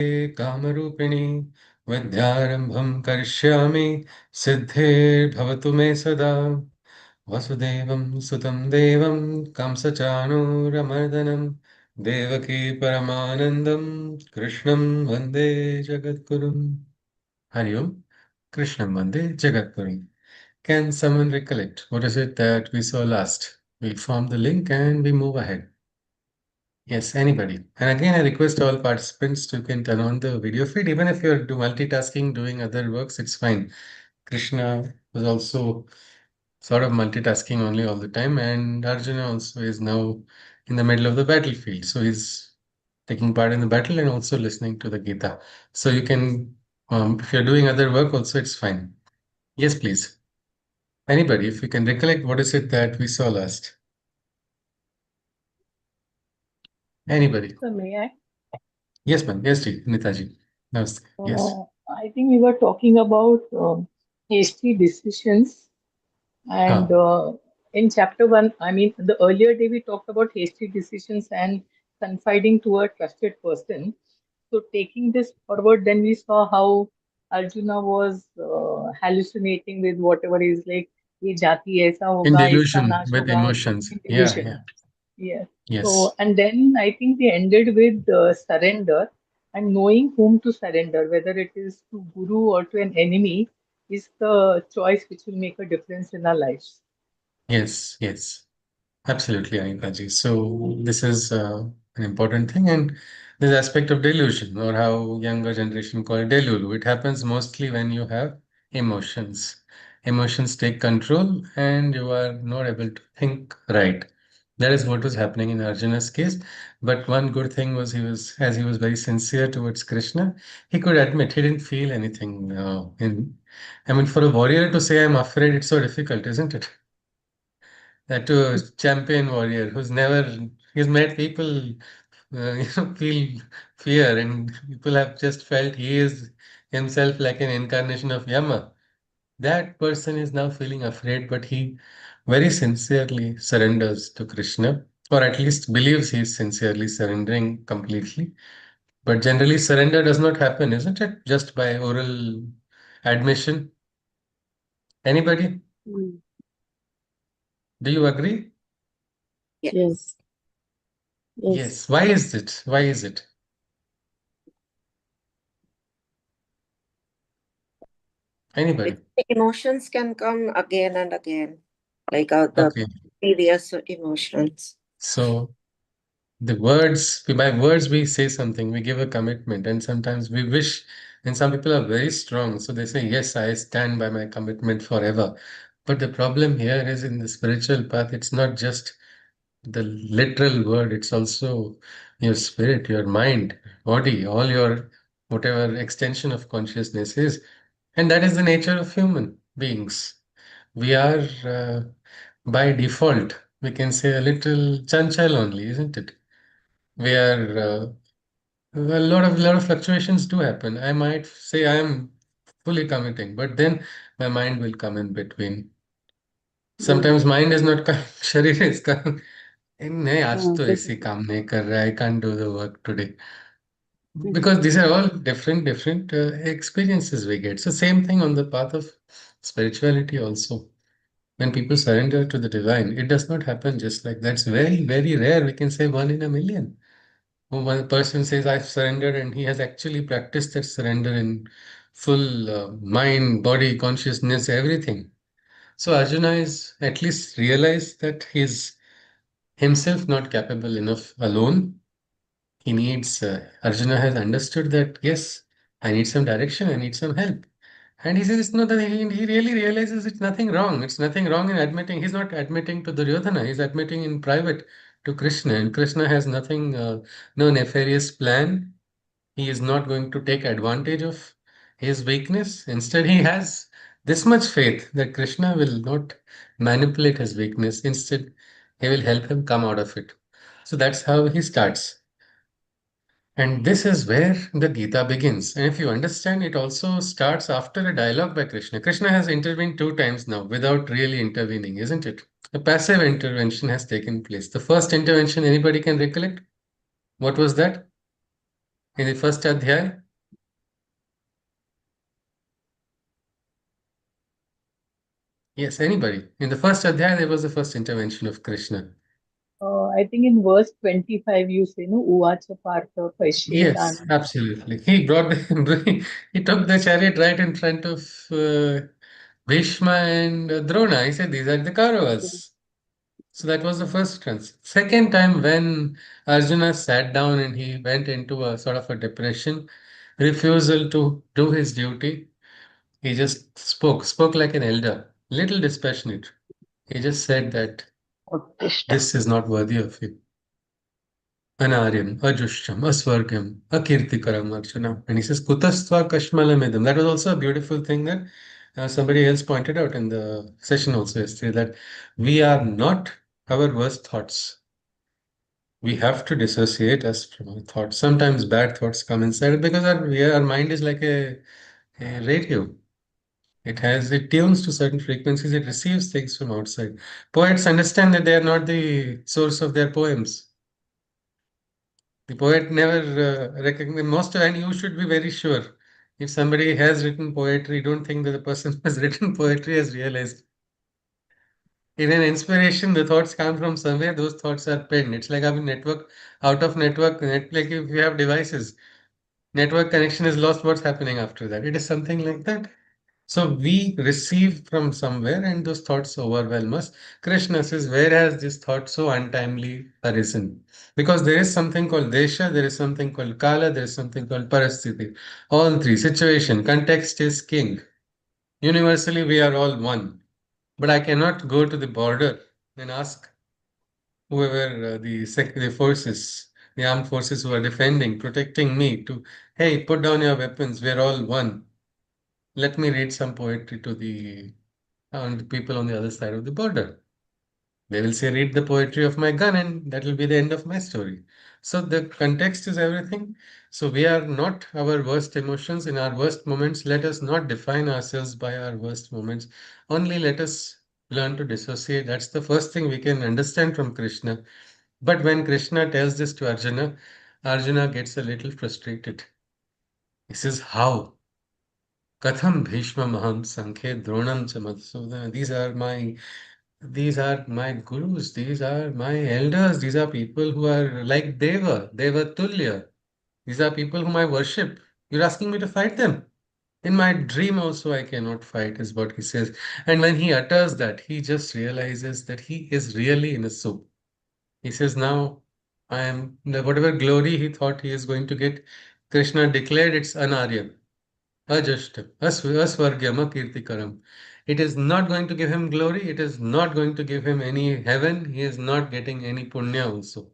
कामरूपिणी विद्यारम्भं करिष्यामि सिद्धिर्भवतु मे सदा वसुदेवं सुतं देवं कंसचाणूरमर्दनं देवकी परमानन्दं कृष्णं वन्दे जगद्गुरुम् हरि ओम् कृष्णं वन्दे जगद्गुरुम्. Can someone recollect what is it that we saw last? We'll form the link and we move ahead. Yes, anybody. And again, I request all participants to can turn on the video feed. Even if you're multitasking, doing other works, it's fine. Krishna was also sort of multitasking only all the time, and Arjuna also is now in the middle of the battlefield. So he's taking part in the battle and also listening to the Gita. So you can, if you're doing other work also, it's fine. Yes, please. Anybody, if you can recollect, what is it that we saw last? Anybody? So may I? Yes, ma'am. Yes, Ji. Nitaji. Namaste. Yes. I think we were talking about hasty decisions, and Ah, in chapter one, I mean, the earlier day we talked about hasty decisions and confiding to a trusted person. So taking this forward, then we saw how Arjuna was hallucinating with whatever is like, ये जाति ऐसा in होगा, इसका delusion नाश with होगा, emotions. in Yeah, delusion. yeah. Yeah. Yes. So, and then I think they ended with surrender and knowing whom to surrender, whether it is to Guru or to an enemy, is the choice which will make a difference in our lives. Yes, yes. Absolutely, Anikaji. So this is an important thing, and this aspect of delusion, or how younger generation call it delulu. It happens mostly when you have emotions. Emotions take control, and you are not able to think right. That is what was happening in Arjuna's case. But one good thing was as he was very sincere towards Krishna, he could admit he didn't feel anything. I mean, for a warrior to say, "I'm afraid," it's so difficult, isn't it? That to a champion warrior he's made people feel fear, and people have just felt he is himself like an incarnation of Yama. That person is now feeling afraid, but he very sincerely surrenders to Krishna, or at least believes he is sincerely surrendering completely. But generally, surrender does not happen, isn't it? Just by oral admission. Anybody? Mm. Do you agree? Yes. Yes. Yes. Why is it? Why is it? Anybody? Because the emotions can come again and again, like the Okay. previous emotions. So by words, we say something, we give a commitment, and sometimes we wish, and some people are very strong. So they say, yes, I stand by my commitment forever. But the problem here is in the spiritual path, it's not just the literal word, it's also your spirit, your mind, body, all your whatever extension of consciousness is. And that is the nature of human beings. We are, by default, we can say a little chanchal only, isn't it? Where a lot of fluctuations do happen. I might say I am fully committing, but then my mind will come in between. Mm. Sometimes mind is not coming, sharir is coming. नहीं आज तो ऐसे Physical. काम नहीं कर रहा. I can't do the work today. Mm. Because these are all different experiences we get. So same thing on the path of spirituality also. When people surrender to the divine, it does not happen just like that. It's very, very rare. We can say one in a million. One person says, I've surrendered, and he has actually practiced that surrender in full mind, body, consciousness, everything. So Arjuna is at least realized that he's himself not capable enough alone. He needs, Arjuna has understood that, yes, I need some direction, I need some help. And he says it's not that he really realizes it's nothing wrong. It's nothing wrong in admitting. He's not admitting to Duryodhana. He's admitting in private to Krishna. And Krishna has nothing, no nefarious plan. He is not going to take advantage of his weakness. Instead, he has this much faith that Krishna will not manipulate his weakness. Instead, he will help him come out of it. So that's how he starts. And this is where the Gita begins. And if you understand, it also starts after a dialogue by Krishna. Krishna has intervened two times now without really intervening, isn't it? A passive intervention has taken place. The first intervention, anybody can recollect? What was that? In the first adhyay, yes, anybody. In the first adhyay, there was the first intervention of Krishna. I think in verse 25 you say, no, Uvacha Partha Yes, Pashetan. absolutely. He brought he took the chariot right in front of Bhishma and Drona. He said, "These are the Kauravas." So that was the first trance. Second time when Arjuna sat down and he went into a sort of a depression, refusal to do his duty, he just spoke like an elder, little dispassionate. He just said that Uttishta. this is not worthy of you. Anaryam, Ajusham, Asvargam, Akirtikaram Arjuna. And he says, Kutastva Kashmalamidam. That was also a beautiful thing that somebody else pointed out in the session also yesterday, that we are not our worst thoughts. We have to dissociate us from our thoughts. Sometimes bad thoughts come inside because our mind is like a radio. It tunes to certain frequencies, it receives things from outside. Poets understand that they are not the source of their poems. The poet never recognize most, and you should be very sure. If somebody has written poetry, don't think that the person who has written poetry has realized. In an inspiration, the thoughts come from somewhere, those thoughts are penned. It's like having network, out of network, like if you have devices, network connection is lost, what's happening after that? It is something like that. So we receive from somewhere and those thoughts overwhelm us. Krishna says, where has this thought so untimely arisen? Because there is something called desha, there is something called kala, there is something called parasthiti. All three, situation, context is king. Universally, we are all one. But I cannot go to the border and ask whoever the forces, the armed forces who are defending, protecting me to, hey, put down your weapons, we're all one. Let me read some poetry to the people on the other side of the border. They will say, read the poetry of my gun, and that will be the end of my story. So the context is everything. So we are not our worst emotions. In our worst moments, let us not define ourselves by our worst moments. Only let us learn to dissociate. That's the first thing we can understand from Krishna. But when Krishna tells this to Arjuna, Arjuna gets a little frustrated. He says, how? Katham Bhishma Maham Sankhe Dronam cha Madhusudana. These are my gurus, these are my elders, these are people who are like Deva Tulya. These are people whom I worship. You're asking me to fight them. In my dream also I cannot fight, is what he says. And when he utters that, he just realizes that he is really in a soup. He says, now I am whatever glory he thought he is going to get, Krishna declared it's anarya. Ajashtam, Asvargyam, Akirtikaram. It is not going to give him glory. It is not going to give him any heaven. He is not getting any punya also.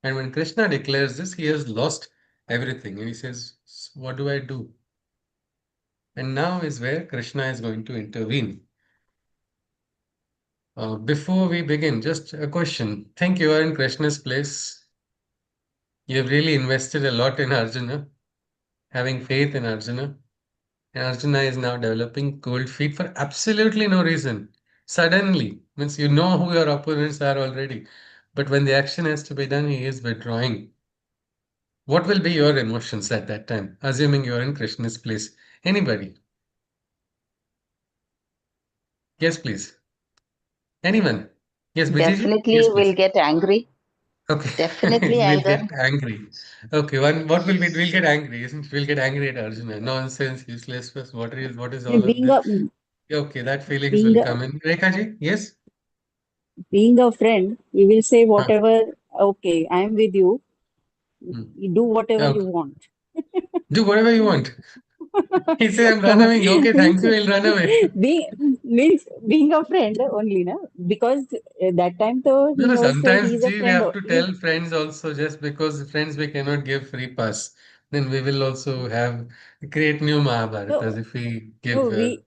And when Krishna declares this, he has lost everything. And he says, what do I do? And now is where Krishna is going to intervene. Before we begin, just a question. Think you are in Krishna's place. You have really invested a lot in Arjuna, having faith in Arjuna. And Arjuna is now developing cold feet for absolutely no reason. Suddenly, means you know who your opponents are already. But when the action has to be done, he is withdrawing. What will be your emotions at that time, assuming you are in Krishna's place? Anybody? Yes, please. Anyone? Yes, Bijiji? Yes, Definitely will please. get angry. Okay, Definitely we'll anger. get angry. Okay, what will be? We'll get angry, isn't it? We'll get angry at Arjuna. Nonsense, useless. What is all of being this? a Okay, that feelings being will a come in. Rekha ji, yes? being a friend, we will say Huh. whatever. Okay, I am with you. Hmm. You do whatever you Okay. want. Do whatever you want. He say, I'm running. Okay, thank means you. I'll run away. being a friend only, na? Because that time though No, he no, was sometimes, he's a gee, we friend. have to tell friends also, just because friends we cannot give free pass. Then we will also create new No, Mahabharatas if we no, give.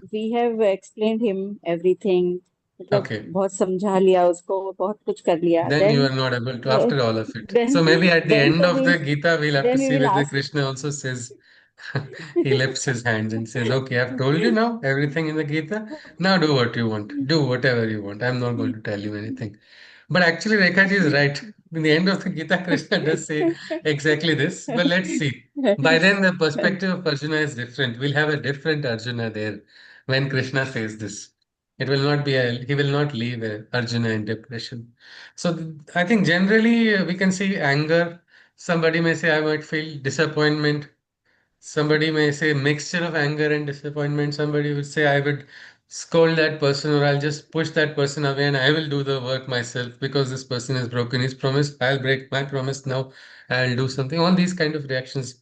we have explained him everything. मतलब Okay. बहुत समझा लिया उसको बहुत कुछ कर लिया. Then you Then are not able to, uh, after all of it. then So maybe at the then end so of the Gita, we'll have to then we see will whether ask. Krishna also says, he lifts his hands and says, okay, I've told you now everything in the Gita. Now do what you want. Do whatever you want. I'm not going to tell you anything. But actually, Rekhaji is right. In the end of the Gita, Krishna does say exactly this. But let's see. By then, the perspective of Arjuna is different. We'll have a different Arjuna there when Krishna says this. It will not be he will not leave Arjuna in depression. So I think generally we can see anger. Somebody may say, I might feel disappointment. Somebody may say mixture of anger and disappointment. Somebody would say, I would scold that person or I'll just push that person away and I will do the work myself because this person has broken his promise. I'll break my promise now. I'll do something. All these kind of reactions.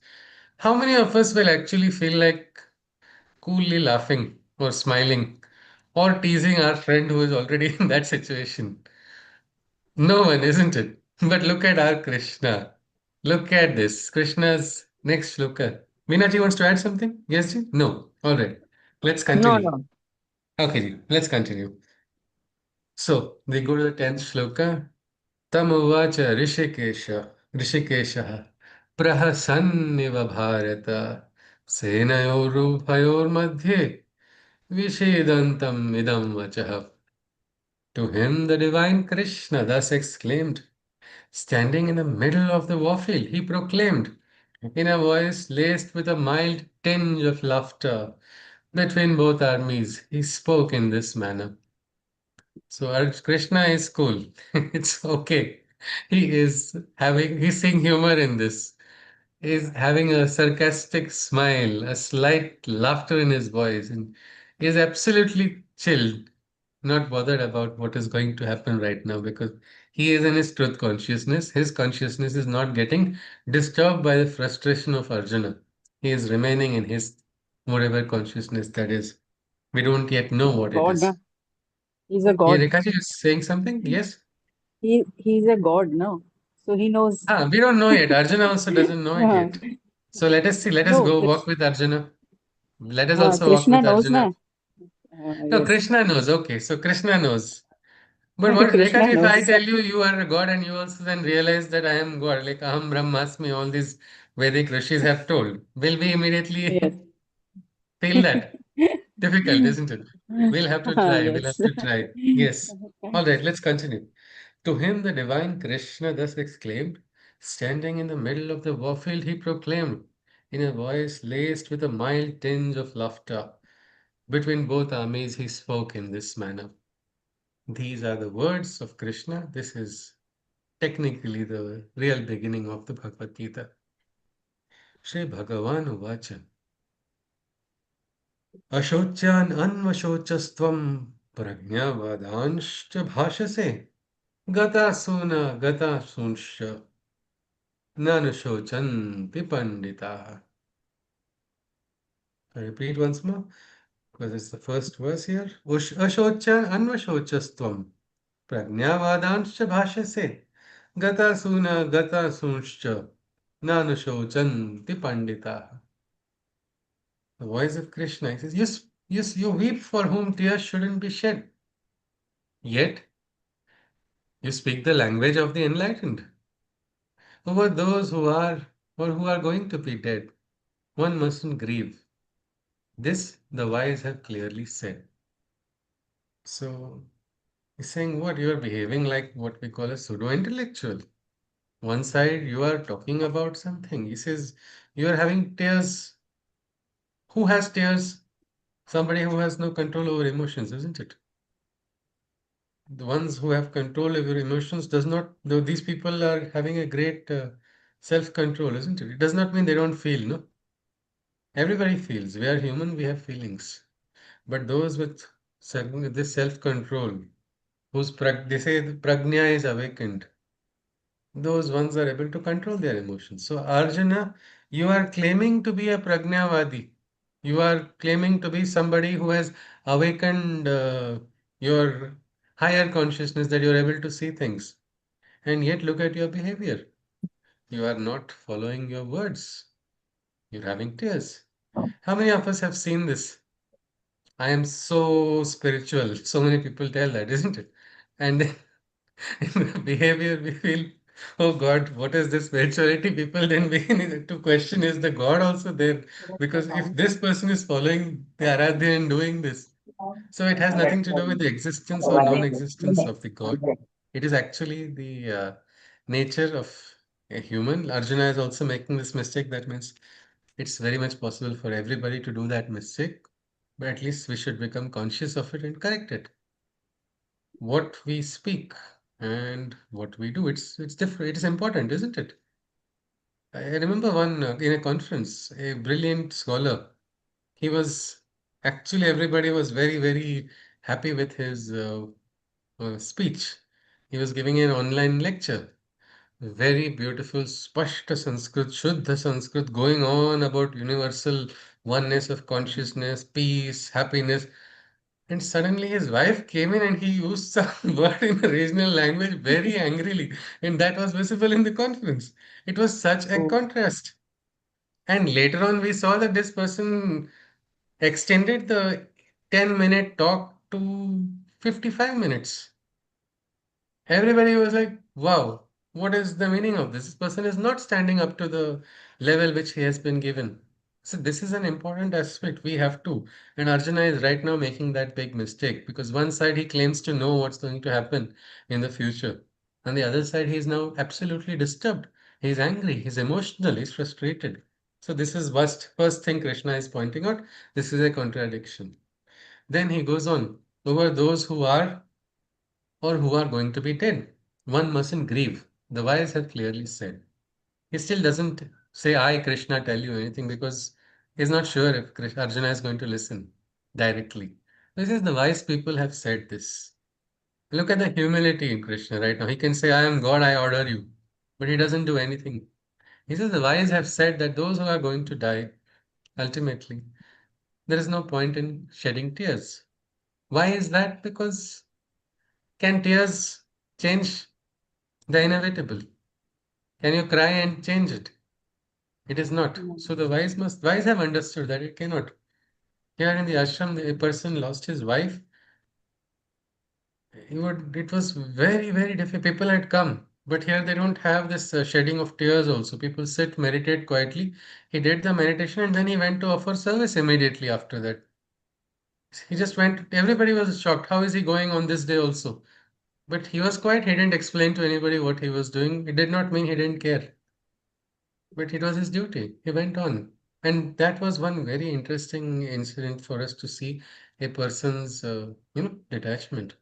How many of us will actually feel like coolly laughing or smiling or teasing our friend who is already in that situation? No one, isn't it? But look at our Krishna. Look at this. Krishna's next shloka. Meenaji wants to add something? Yes, ji? No. All right. Let's No, continue. no. Okay, ji. Let's continue. So, we go to the 10th shloka. Tam uvacha Rishikesha prahasanniva bharata senayorubhayor madhye vishedantam idam vachah. To him the divine Krishna thus exclaimed. Standing in the middle of the warfield, he proclaimed, in a voice laced with a mild tinge of laughter, between both armies, he spoke in this manner. So Krishna is cool. It's okay. He's seeing humor in this. He's having a sarcastic smile, a slight laughter in his voice, and he's absolutely chilled, not bothered about what is going to happen right now because he is in his truth consciousness. His consciousness is not getting disturbed by the frustration of Arjuna. He is remaining in his whatever consciousness that is. We don't yet know what it God, is. na? He's a Yeah, God. Rekaji is saying something? Yes? He's a God, no? So he knows. Ah, we don't know yet. Arjuna also doesn't know it Uh, yet. So let us see. Let us no, go walk with Arjuna. Let us also walk Krishna with knows, Arjuna. na? No, Yes. Krishna knows. Okay, so Krishna knows. But what, Krishna Rekaji, if I knows. tell you you are a god and you also then realize that I am God, like Aham Brahmasmi, all these Vedic rishis have told, will we Yes. immediately feel that? Difficult, isn't it? We'll have to try. We'll Yes. have to try. Yes. All right, let's continue. To him, the divine Krishna thus exclaimed, standing in the middle of the warfield, he proclaimed, in a voice laced with a mild tinge of laughter. Between both armies, he spoke in this manner. These are the words of Krishna. This is technically the real beginning of the Bhagavad Gita. Shri Bhagavan Uvacha Ashochan Anvashocastvam Prajnavadanshcha Bhashase Gata Suna Gata Sunsha Nanashochanti Pandita. I repeat once more because it's the first verse here. Ashochan Anvashocastvam Prajnavadanshcha Bhashase Gata Suna Gata Sunscha Nanashochanti Pandita. The voice of Krishna. He says, yes, yes, you weep for whom tears shouldn't be shed. Yet you speak the language of the enlightened. Over those who are or who are going to be dead, one mustn't grieve. This the wise have clearly said. So he's saying what you are behaving like what we call a pseudo-intellectual. One side you are talking about something. He says you are having tears. Who has tears? Somebody who has no control over emotions, isn't it? The ones who have control over emotions does not, though these people are having a great self-control, isn't it? It does not mean they don't feel, no? Everybody feels. We are human, we have feelings. But those with this self-control, they say the prajna is awakened, those ones are able to control their emotions. So Arjuna, you are claiming to be a prajnavadi. You are claiming to be somebody who has awakened your higher consciousness that you're able to see things. And yet look at your behavior. You are not following your words. You're having tears. How many of us have seen this? I am so spiritual. So many people tell that, isn't it? And then in the behavior, we feel, oh God, what is this spirituality? People then begin to question, is the God also there? Because if this person is following the Aradhya and doing this, so it has nothing to do with the existence or non existence of the God. It is actually the nature of a human. Arjuna is also making this mistake. That means it's very much possible for everybody to do that mistake, but at least we should become conscious of it and correct it. What we speak and what we do, it's different. It is important, isn't it? I remember one in a conference, a brilliant scholar. He was actually everybody was very happy with his speech. He was giving an online lecture. Very beautiful, Spashta Sanskrit, Shuddha Sanskrit, going on about universal oneness of consciousness, peace, happiness. And suddenly his wife came in and he used some word in a regional language very angrily. And that was visible in the conference. It was such a Oh, contrast. And later on, we saw that this person extended the 10-minute talk to 55 minutes. Everybody was like, wow, what is the meaning of this? This person is not standing up to the level which he has been given. So, this is an important aspect we have to. And Arjuna is right now making that big mistake because one side he claims to know what's going to happen in the future. On the other side, he is now absolutely disturbed. He's angry, he's emotional, he's frustrated. So, this is first thing Krishna is pointing out. This is a contradiction. Then he goes on over those who are or who are going to be dead. One mustn't grieve. The wise have clearly said. He still doesn't say, I, Krishna, tell you anything because he's not sure if Arjuna is going to listen directly. This is the wise people have said this. Look at the humility in Krishna right now. He can say, I am God, I order you. But he doesn't do anything. He says, the wise have said that those who are going to die, ultimately, there is no point in shedding tears. Why is that? Because can tears change the inevitable? Can you cry and change it? It is not. no. So the wise have understood that it cannot. Here in the ashram, a person lost his wife. It was very difficult. People had come, but here they don't have this shedding of tears also. People sit, meditate quietly. He did the meditation and then he went to offer service immediately after that. He just went, everybody was shocked. How is he going on this day also? But he was quiet. He didn't explain to anybody what he was doing. It did not mean he didn't care. But it was his duty. He went on. And that was one very interesting incident for us to see a person's, detachment.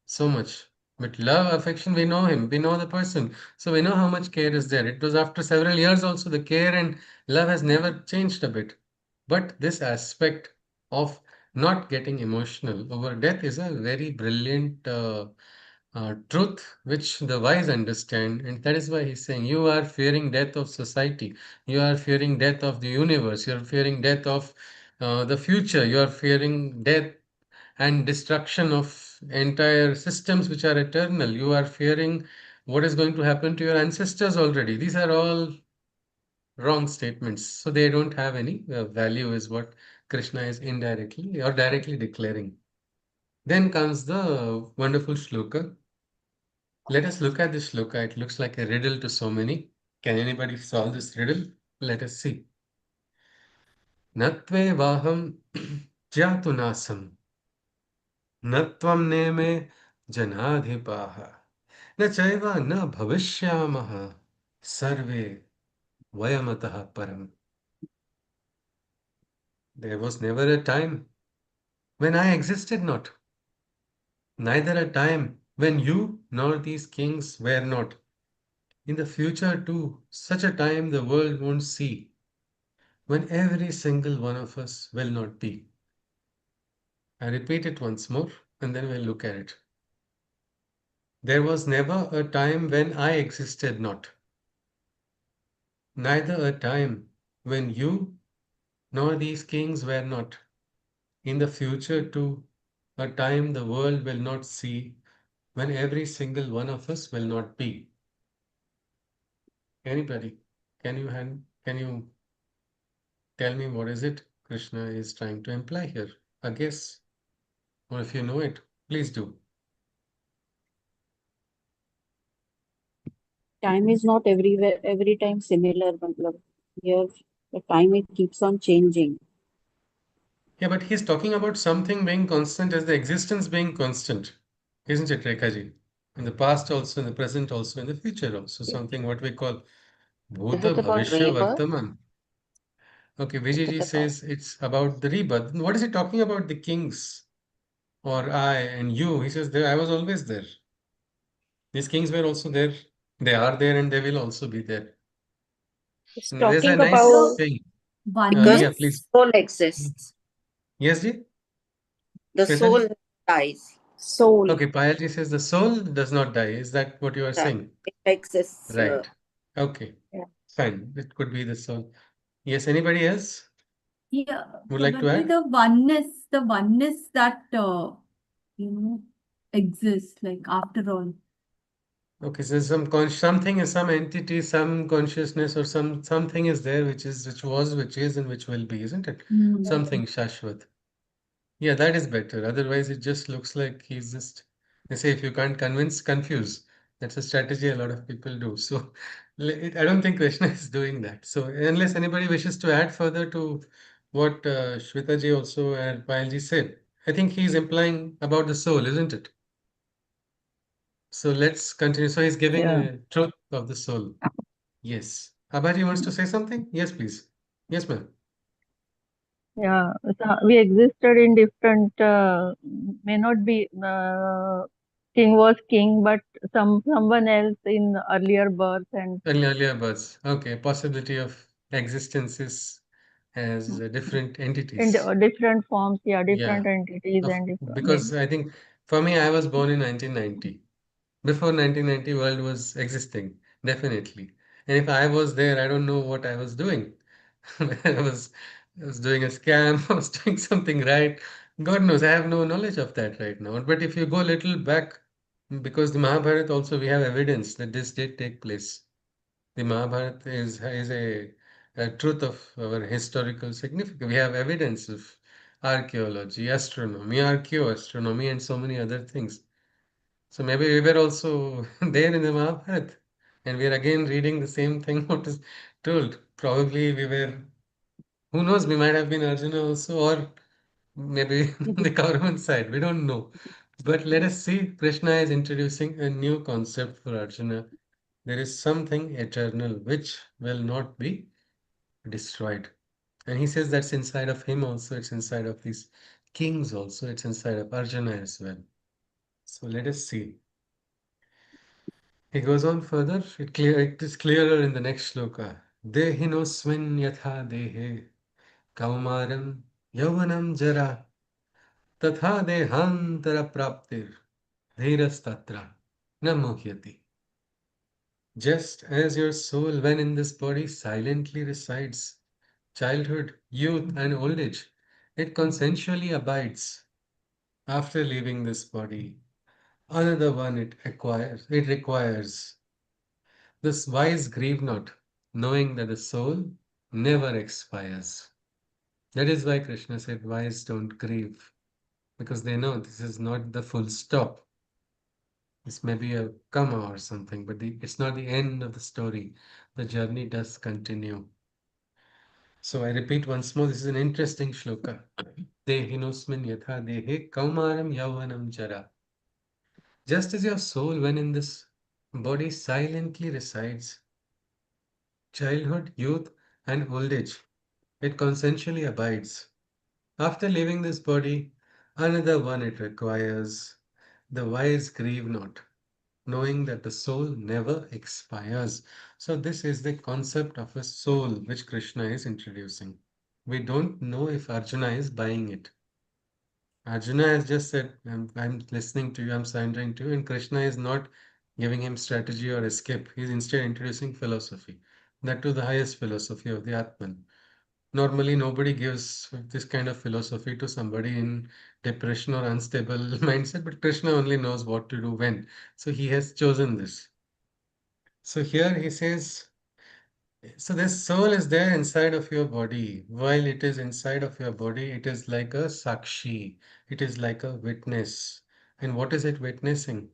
So much. But love, affection, we know him, we know the person. So we know how much care is there. It was after several years also, the care and love has never changed a bit. But this aspect of not getting emotional over death is a very brilliant truth which the wise understand, and that is why he's saying you are fearing death of society, you are fearing death of the universe, you are fearing death of the future, you are fearing death and destruction of entire systems which are eternal, you are fearing what is going to happen to your ancestors already. These are all wrong statements, so they don't have any value, is what Krishna is indirectly or directly declaring. Then comes the wonderful shloka. Let us look at this shloka. It looks like a riddle to so many. Can anybody solve this riddle? Let us see. Natve vaham jatunasam. Natvam neme janadhipaha. Na chaiva na bhavishyamaha. Sarve vayamataha param. There was never a time when I existed not, neither a time when you nor these kings were not. In the future, too, such a time the world won't see when every single one of us will not be. I repeat it once more and then we'll look at it. There was never a time when I existed not, neither a time when you nor these kings were not. In the future, too, a time the world will not see when every single one of us will not be. Anybody, can you tell me what is it Krishna is trying to imply here? A guess, or if you know it, please do. Time is not everywhere, every time similar. Matlab, here, the time it keeps on changing. Yeah, but he's talking about something being constant as the existence being constant, isn't it, Rekha ji? In the past also, in the present also, in the future also. Something what we call Is Bhuta it about Bhavishya rebirth? Vartaman. Okay, Is Vijayji it about? says it's about the rebirth. What is he talking about? The kings or I and you? He says there, I was always there. These kings were also there. They are there and they will also be there. It's And there's a talking nice about So saying. because Yeah, oneness, please. soul exists. Yes, ji? The Shweta soul dies. soul. Okay, Payalji says the soul does not die. Is that what you are Right. saying? It exists. Right. Okay. Yeah. Fine. It could be the soul. Yes, anybody else Yeah, would like to probably add? the oneness that you know exists, like after all. Okay, so something is some entity, some consciousness or something is there which was, which is, and which will be, isn't it? Mm. Something Shashwat. Yeah, that is better. Otherwise, it just looks like he's just, they say if you can't convince, confuse. That's a strategy a lot of people do. So I don't think Krishna is doing that. So unless anybody wishes to add further to what Shweta ji also and Payal ji said, I think he's implying about the soul, isn't it? So let's continue. So he's giving Yeah. truth of the soul. Yes. Abhaji wants to say something? Yes, please. Yes, ma'am. Yeah, so we existed in different, may not be, king was king, but someone else in earlier birth and Earlier births. Okay, possibility of existences as different in entities. different forms, yeah, Yeah, different entities of and because I think for me, I was born in 1990. Before 1990, world was existing, definitely. And if I was there, I don't know what I was doing. I was I was doing a scam, I was doing something right. God knows, I have no knowledge of that right now. But if you go a little back, because the Mahabharata also we have evidence that this did take place. The Mahabharata is a truth of our historical significance. We have evidence of archaeology, astronomy, archaeoastronomy, and so many other things. So maybe we were also there in the Mahabharata, and we are again reading the same thing what is told. Probably we were, who knows, we might have been Arjuna also, or maybe the government side. We don't know. But let us see. Krishna is introducing a new concept for Arjuna. There is something eternal which will not be destroyed. And he says that's inside of him also, it's inside of these kings also, it's inside of Arjuna as well. So let us see. He goes on further, it is clearer in the next shloka. Dehinosmin yatha dehe kaumaram yavanam jara tatha dehantara praptir dhirastatra na muhyati. Just as your soul, when in this body, silently resides, childhood, youth, and old age, it consensually abides. After leaving this body, another one it requires. This wise grieve not, knowing that the soul never expires. That is why Krishna said, wise don't grieve, because they know this is not the full stop. This may be a comma or something, but it's not the end of the story. The journey does continue. So I repeat once more, this is an interesting shloka. Dehinosmin yatha dehe kaumaram yavanam jara. Just as your soul, when in this body, silently resides, childhood, youth, and old age, it consensually abides. After leaving this body, another one it requires. The wise grieve not, knowing that the soul never expires. So, this is the concept of a soul which Krishna is introducing. We don't know if Arjuna is buying it. Arjuna has just said, I'm listening to you, I'm surrendering to you, and Krishna is not giving him strategy or escape. He's instead introducing philosophy, that to the highest philosophy of the Atman. Normally, nobody gives this kind of philosophy to somebody in depression or unstable mindset, but Krishna only knows what to do when. So he has chosen this. So here he says, so this soul is there inside of your body. While it is inside of your body, it is like a sakshi. It is like a witness. And what is it witnessing?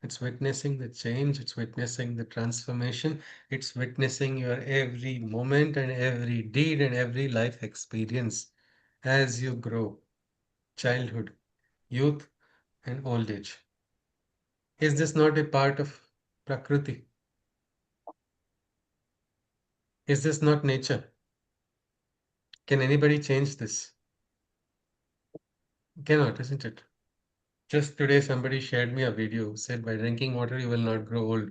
It's witnessing the change, it's witnessing the transformation, it's witnessing your every moment and every deed and every life experience as you grow, childhood, youth, and old age. Is this not a part of Prakriti? Is this not nature? Can anybody change this? Cannot, isn't it? Just today, somebody shared me a video, said by drinking water, you will not grow old.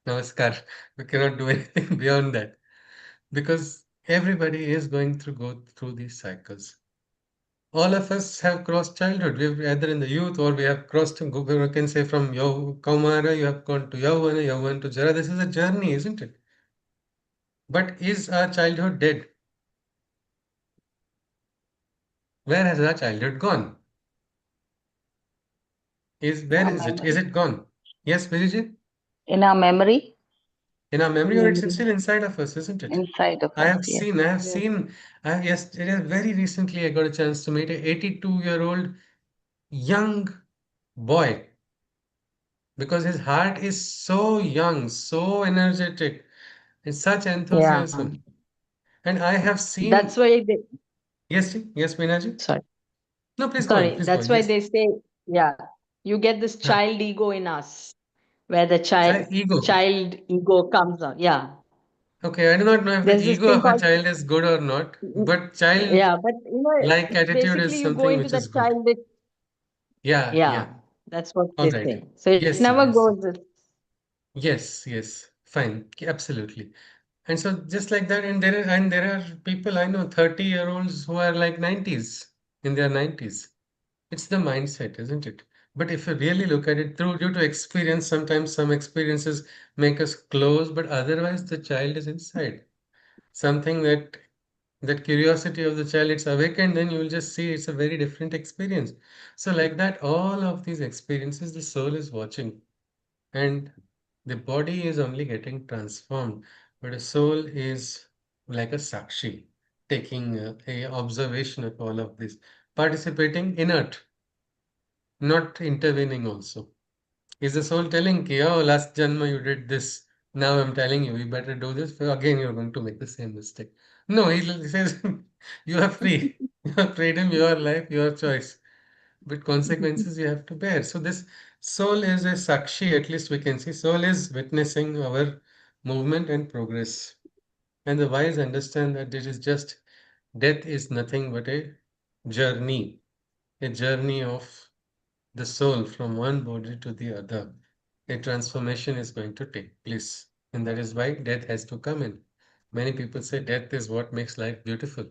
Namaskar. We cannot do anything beyond that because everybody is going to go through these cycles. All of us have crossed childhood. We've either in the youth or we have crossed, we can say from Kaumara, you have gone to Yauvana, Yauvan to Jara. This is a journey, isn't it? But is our childhood dead? Where has our childhood gone? Where Our is it? Is memory. it gone? Yes, Virijit? In our memory, In our memory, or it's Memory. still inside of us, isn't it? inside of I us, have yes. seen, I have Yes. seen, yes, it is very recently I got a chance to meet a 82-year-old young boy because his heart is so young, so energetic, and such Yeah. enthusiasm. And I have That's seen, why they, yes, yes, Meenaji? sorry, No, please go on, sorry. please go That's on. why Yes. they say, yeah, you get this Huh. child ego in us, where the Ego. child ego comes out. Yeah. Okay, I do not know if the There's this ego thing of a called, child is good or not, but yeah, child-like but attitude is basically you go something into which that is good. childish, Yeah, yeah, yeah. that's what All they right. say. So it Yes, never yes. goes. Yes, yes, fine, absolutely. And so just like that, and there are people I know, 30-year-olds who are like 90s, in their 90s. It's the mindset, isn't it? But if you really look at it through due to experience, sometimes some experiences make us close, but otherwise the child is inside. Something that curiosity of the child, it's awakened, then you will just see it's a very different experience. So like that, all of these experiences, the soul is watching. And the body is only getting transformed, but a soul is like a sakshi, taking a observation of all of this, participating inert, not intervening also. Is the soul telling ki, oh, last janma you did this, now I'm telling you, you better do this, for again you're going to make the same mistake. No, he says, you are free, your freedom, your life, your choice, but consequences you have to bear. So this soul is a sakshi, at least we can see. Soul is witnessing our movement and progress. And the wise understand that it is just death is nothing but a journey of the soul from one body to the other. A transformation is going to take place. And that is why death has to come in. Many people say death is what makes life beautiful.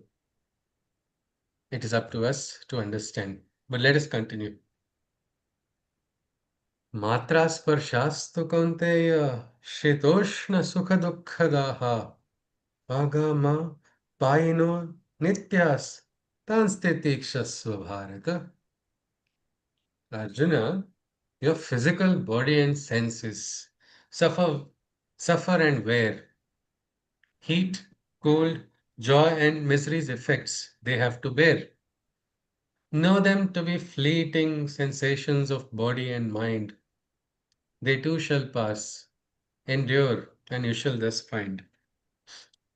It is up to us to understand. But let us continue. मात्रा स्पर्शास्तु कौन्तेय शीतोष्ण सुख दुःखदाः आगमा पायिनो नित्यास् तांस्तितिक्षस्व Bharat. Arjuna, your physical body and senses suffer and wear. Heat, cold, joy and misery's effects they have to bear. Know them to be fleeting sensations of body and mind. They too shall pass. Endure, and you shall thus find.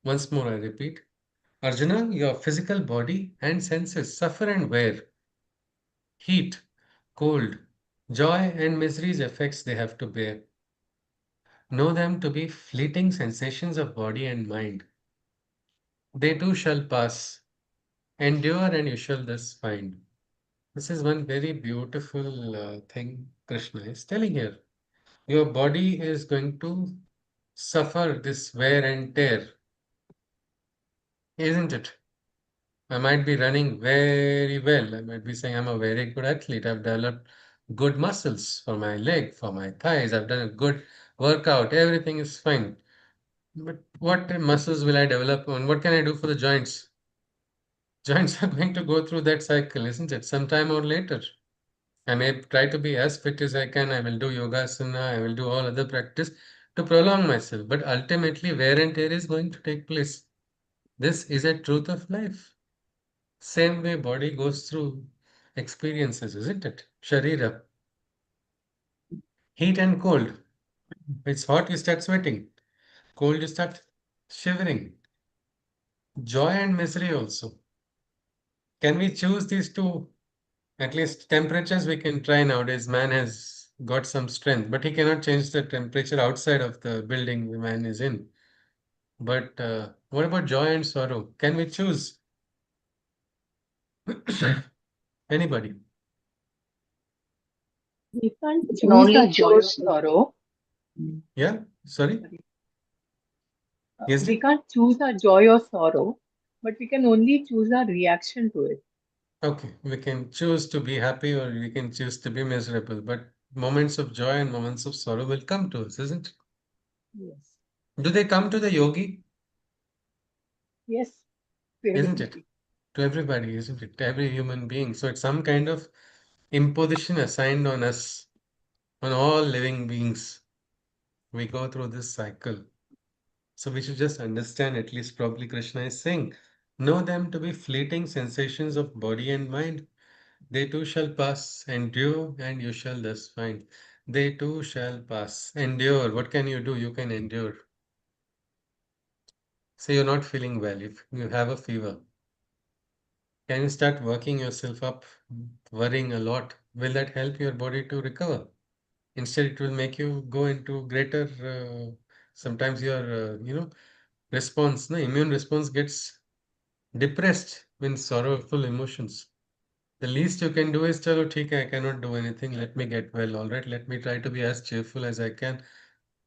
Once more I repeat, Arjuna, your physical body and senses suffer and wear. Heat, cold, joy, and misery's effects they have to bear. Know them to be fleeting sensations of body and mind. They too shall pass. Endure, and you shall thus find. This is one very beautiful thing Krishna is telling here. Your body is going to suffer this wear and tear, isn't it? I might be running very well. I might be saying I'm a very good athlete. I've developed good muscles for my leg, for my thighs. I've done a good workout. Everything is fine. But what muscles will I develop and what can I do for the joints? Joints are going to go through that cycle, isn't it? Sometime or later. I may try to be as fit as I can. I will do yogasana. I will do all other practice to prolong myself. But ultimately, wear and tear is going to take place. This is a truth of life. Same way body goes through experiences, isn't it? Sharira. Heat and cold. It's hot, you start sweating. Cold, you start shivering. Joy and misery also. Can we choose these two? At least temperatures we can try nowadays. Man has got some strength, but he cannot change the temperature outside of the building the man is in. But what about joy and sorrow? Can we choose? Anybody? We can't can choose only our joy or choose. sorrow. Yeah, sorry. Yes, We can't choose our joy or sorrow, but we can only choose our reaction to it. okay. We can choose to be happy or we can choose to be miserable, but moments of joy and moments of sorrow will come to us, isn't it? Yes. Do they come to the yogi? Yes, to Isn't it? everybody. To everybody, isn't it? To every human being. So it's some kind of imposition assigned on us, on all living beings. We go through this cycle. So we should just understand, at least probably Krishna is saying, know them to be fleeting sensations of body and mind. They too shall pass, endure, and you shall thus find. They too shall pass. Endure. What can you do? You can endure. Say you're not feeling well, if you have a fever. Can you start working yourself up, worrying a lot? Will that help your body to recover? Instead, it will make you go into greater, sometimes your, response, no, immune response gets depressed when sorrowful emotions. The least you can do is, chalo, theek hai, I cannot do anything. Let me get well. All right. Let me try to be as cheerful as I can,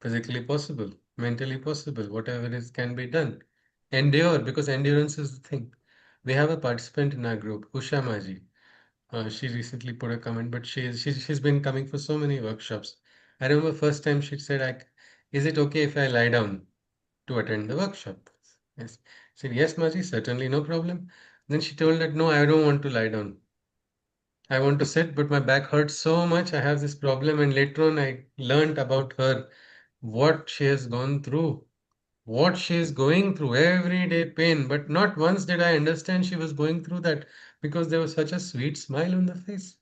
physically possible, mentally possible, whatever is can be done. Endure, because endurance is the thing. We have a participant in our group, Usha Maji. She recently put a comment, but she's been coming for so many workshops. I remember first time she said, "Is it okay if I lie down to attend the workshop?" Yes. I said, "Yes, Maji, certainly, no problem." Then she told that, "No, I don't want to lie down. I want to sit, but my back hurts so much. I have this problem." And later on, I learned about her, what she has gone through, what she is going through, everyday pain. But not once did I understand she was going through that because there was such a sweet smile on the face.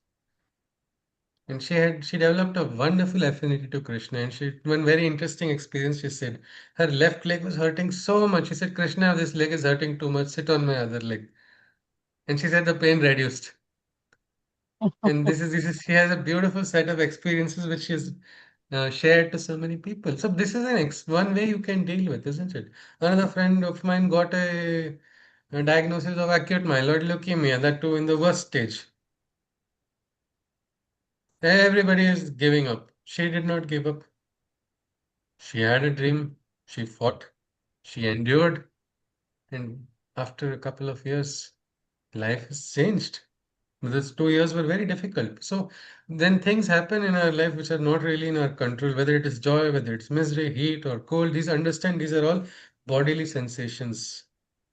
And she developed a wonderful affinity to Krishna. And she one very interesting experience. She said her left leg was hurting so much. She said, "Krishna, this leg is hurting too much. Sit on my other leg." And she said the pain reduced. And this is she has a beautiful set of experiences which she's shared to so many people. So this is one way you can deal with, isn't it? Another friend of mine got a diagnosis of acute myeloid leukemia, that too in the worst stage. Everybody is giving up. She did not give up. She had a dream. She fought. She endured. And after a couple of years, life has changed. Those 2 years were very difficult. So then things happen in our life which are not really in our control, whether it is joy, whether it's misery, heat, or cold. These are all bodily sensations.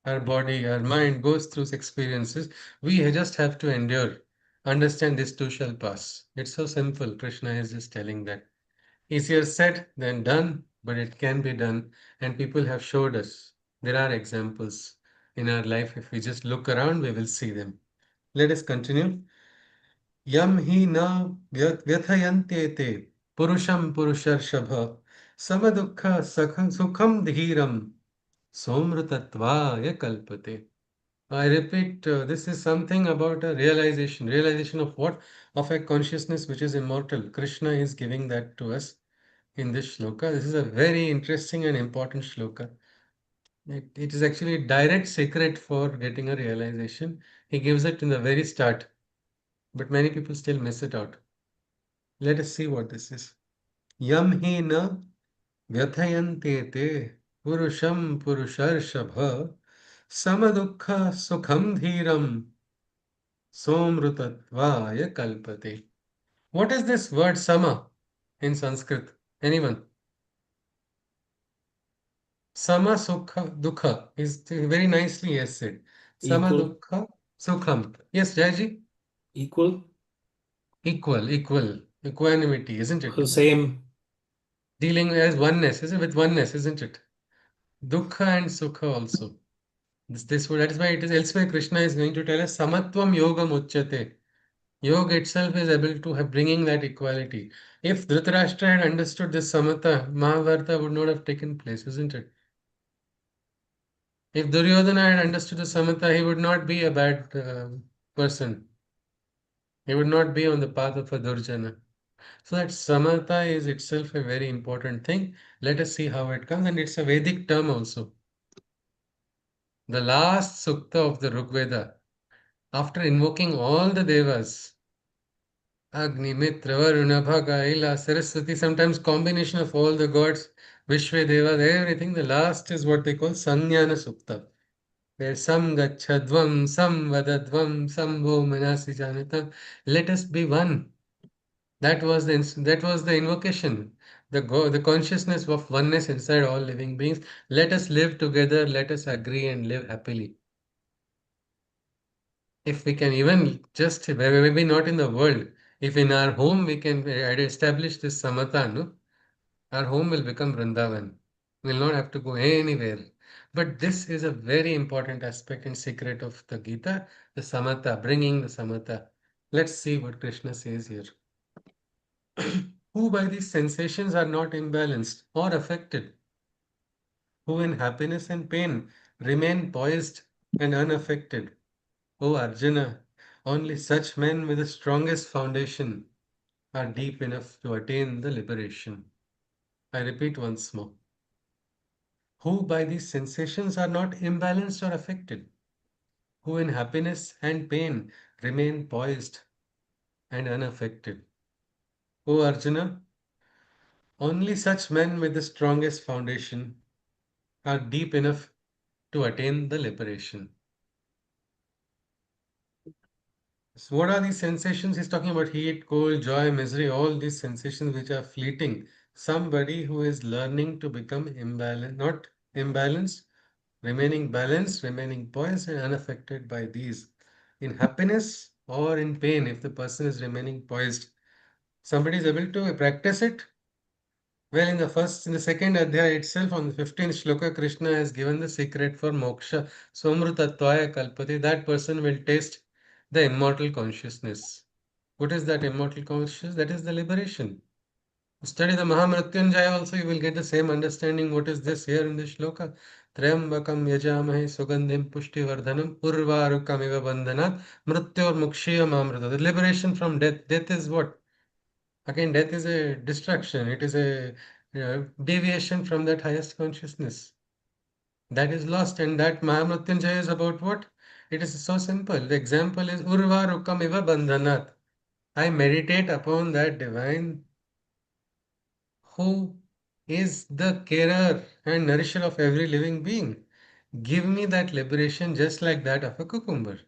Our body, our mind goes through experiences. We just have to endure. Understand this too shall pass. It's so simple. Krishna is just telling that. Easier said than done, but it can be done. And people have showed us. There are examples in our life. If we just look around, we will see them. Let us continue. Yam hi na व्यथयन्ते te purusham purusharshabha samadukha sukham dhiram somrutatva kalpate. I repeat, this is something about a realization of what? Of a consciousness which is immortal. Krishna is giving that to us in this shloka. This is a very interesting and important shloka. It is actually a direct secret for getting a realization. He gives it in the very start, but many people still miss it out. Let us see what this is. Yam hi na vyathayante te purusham purusharshabha samadukha sukham dhiram somrutatvaya kalpate. What is this word sama in Sanskrit? Anyone? Sama sukha dukha is very nicely yes said. Sama Equal, dukha sukham. Yes, Jayaji? equal, Equanimity, isn't it? same. Dealing as oneness, is it? With oneness, isn't it? Dukkha and Sukha also. That is why it is elsewhere Krishna is going to tell us Samatvam Yogam Uchyate. Yoga itself is able to have bringing that equality. If Dhritarashtra had understood this Samatha, Mahabharata would not have taken place, isn't it? If Duryodhana had understood the Samatha, he would not be a bad person. He would not be on the path of a Durjana. So that samatha is itself a very important thing. Let us see how it comes, and it's a Vedic term also. The last sukta of the Rig Veda, after invoking all the devas, Agni, Mitra, Varuna, Bhaga, Ila, Saraswati, sometimes combination of all the gods, Vishwa Devas, everything, the last is what they call Sannyana Sukta, where Sam Gachadvam, Sam Vadadvam, Sambho Manasi Janatam, let us be one. That was the invocation, the consciousness of oneness inside all living beings. Let us live together, let us agree and live happily. If we can even just, maybe not in the world, if in our home we can establish this samatha, no? Our home will become Vrindavan. We'll not have to go anywhere. But this is a very important aspect and secret of the Gita, the samatha, bringing the samatha. Let's see what Krishna says here. Who by these sensations are not imbalanced or affected, who in happiness and pain remain poised and unaffected. O Arjuna, only such men with the strongest foundation are deep enough to attain the liberation. I repeat once more. Who by these sensations are not imbalanced or affected, who in happiness and pain remain poised and unaffected. O Arjuna, only such men with the strongest foundation are deep enough to attain the liberation. So what are these sensations? He's talking about heat, cold, joy, misery, all these sensations which are fleeting. Somebody who is learning to become imbalanced, not imbalanced, remaining balanced, remaining poised and unaffected by these. In happiness or in pain, if the person is remaining poised, somebody is able to practice it. Well, in the second adhyaya itself, on the 15th shloka, Krishna has given the secret for moksha. Somrutatvaya kalpati. That person will taste the immortal consciousness. What is that immortal consciousness? That is the liberation. Study the Mahamrityunjaya also, you will get the same understanding. What is this here in this shloka? Trayambakam yajamahe sugandhim pushtivardhanam urvarukamiva bandhanat mrityor mukshiyam amrita. The liberation from death. Death is what? Again, death is a distraction. It is a deviation from that highest consciousness. That is lost, and that Mahamrityunjaya is about what? It is so simple. The example is urvarukamiva bandhanat. I meditate upon that divine who is the carer and nourisher of every living being. Give me that liberation just like that of a cucumber.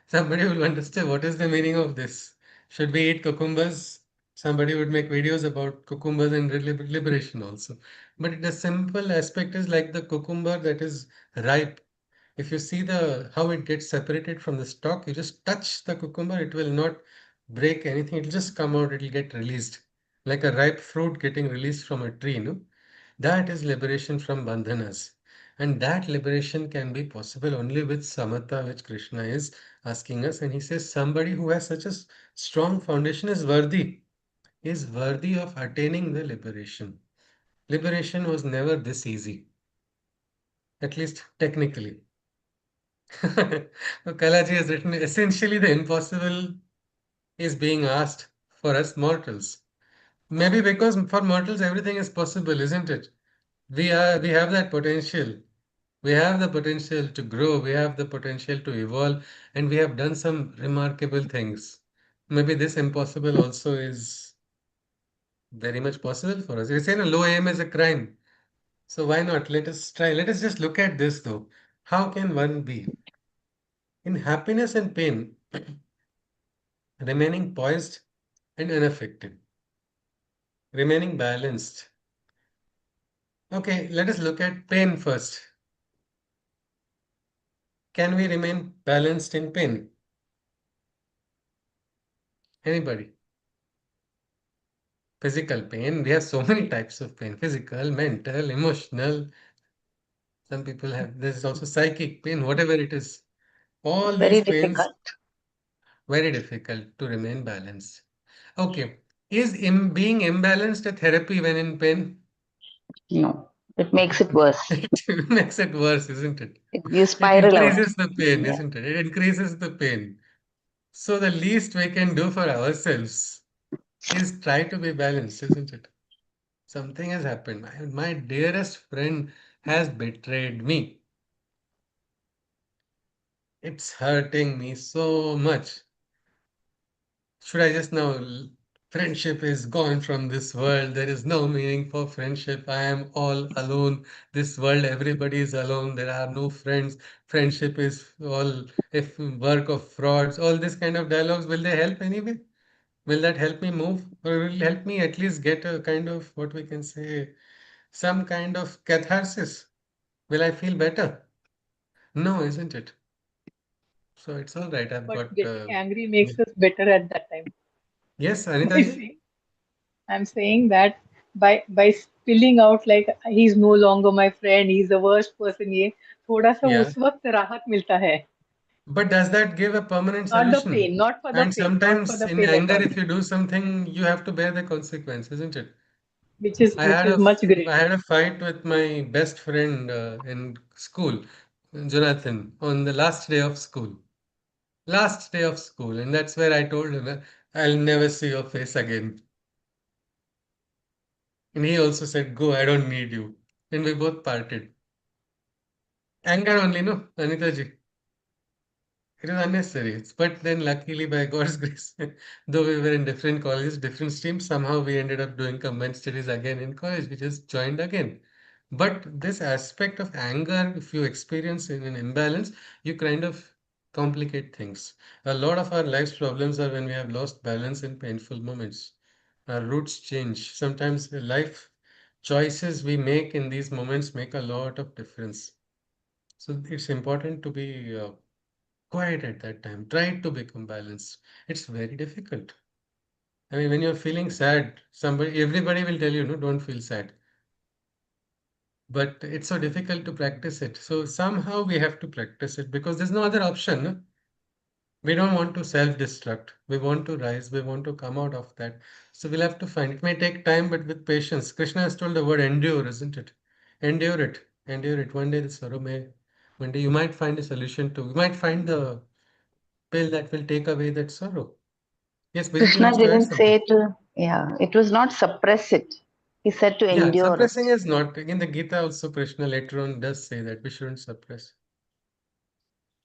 Somebody will understand what is the meaning of this. Should we eat cucumbers? Somebody would make videos about cucumbers and liberation also. But the simple aspect is like the cucumber that is ripe. If you see the how it gets separated from the stalk, you just touch the cucumber, it will not break anything. It will just come out, it will get released. Like a ripe fruit getting released from a tree, no? That is liberation from bandhanas. And that liberation can be possible only with samatha, which Krishna is asking us. And he says somebody who has such a strong foundation is worthy of attaining the liberation. Liberation was never this easy, at least technically. Kalaji has written essentially the impossible is being asked for us mortals. Maybe because for mortals everything is possible, isn't it? We have that potential. We have the potential to grow, we have the potential to evolve, and we have done some remarkable things. Maybe this impossible also is very much possible for us. You say no, low aim is a crime. So why not? Let us try. Let us just look at this though. How can one be in happiness and pain, remaining poised and unaffected, remaining balanced? Okay, let us look at pain first. Can we remain balanced in pain? Anybody? Physical pain, we have so many types of pain, physical, mental, emotional. Some people have, there's also psychic pain, whatever it is. All Very these pains, difficult. very difficult to remain balanced. Okay, is being imbalanced a therapy when in pain? No, it makes it worse. It makes it worse, isn't it? You It spiral out. increases the pain, Yeah. isn't it? It increases the pain. So the least we can do for ourselves is try to be balanced, isn't it? Something has happened. My dearest friend has betrayed me. It's hurting me so much. Should I just now? Friendship is gone from this world. There is no meaning for friendship. I am all alone. This world, everybody is alone. There are no friends. Friendship is all if work of frauds. All this kind of dialogues. Will they help anyway? Will that help me move? Or will it help me at least get a kind of what we can say, some kind of catharsis? Will I feel better? No, isn't it? So it's all right. I've But got getting angry makes us better at that time. yes, I Anitaji. see. I'm saying that by spilling out like he's no longer my friend, he's the worst person, ये थोड़ा सा Yeah. उस वक्त राहत मिलता है. But does that give a permanent Not the solution? pain, not for the And pain, not for sometimes the in pain at anger, all, if you do something, you have to bear the consequence, isn't it? I which had a is much I greater. had a fight with my best friend in school, Jonathan, on the last day of school. Last day of school, and that's where I told him, I'll never see your face again. And he also said, Go, I don't need you. And we both parted. Anger only, no, Anita ji. It was unnecessary. But then, luckily, by God's grace, though we were in different colleges, different streams, somehow we ended up doing combined studies again in college. We just joined again. But this aspect of anger, if you experience in an imbalance, you kind of complicate things. A lot of our life's problems are when we have lost balance in painful moments. Our roots change. Sometimes the life choices we make in these moments make a lot of difference. So it's important to be quiet at that time. Try to become balanced. It's very difficult. I mean, when you're feeling sad, everybody will tell you, no, don't feel sad. But it's so difficult to practice it. So somehow we have to practice it because there's no other option. No? We don't want to self-destruct. We want to rise. We want to come out of that. So we'll have to find. It may take time, but with patience. Krishna has told the word endure, isn't it? Endure it. Endure it. One day the sorrow may. One day you might find a solution to. You might find the pill that will take away that sorrow. Yes, Bijit Krishna wants to add didn't something. say to, yeah, it was not suppress it. He said to Yeah, endure it. suppressing is not. In the Gita also, Krishna later on does say that we shouldn't suppress.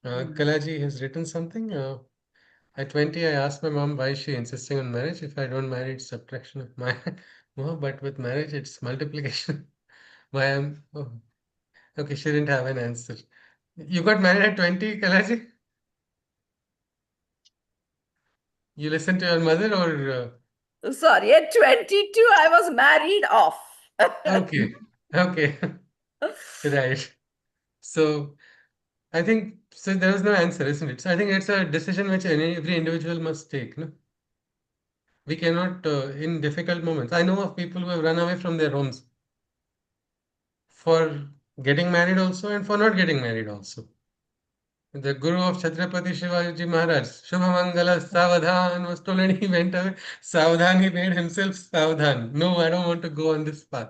Kalaji has written something. At 20, I asked my mom why she insisting on marriage. If I don't marry, it's subtraction of my more, but with marriage, it's multiplication. Why am oh, okay? She didn't have an answer. You got married at 20, Kalaji? You listened to your mother or Sorry, at 22, I was married off. okay, okay, right. So I think so. There was no answer, isn't it? So I think it's a decision which every individual must take. No, we cannot in difficult moments. I know of people who have run away from their homes for getting married also and for not getting married also. The guru of Chhatrapati Shivaji Maharaj, Shubhamangala Savadhan, was told and he went away. Savadhan, he made himself Savadhan. No, I don't want to go on this path.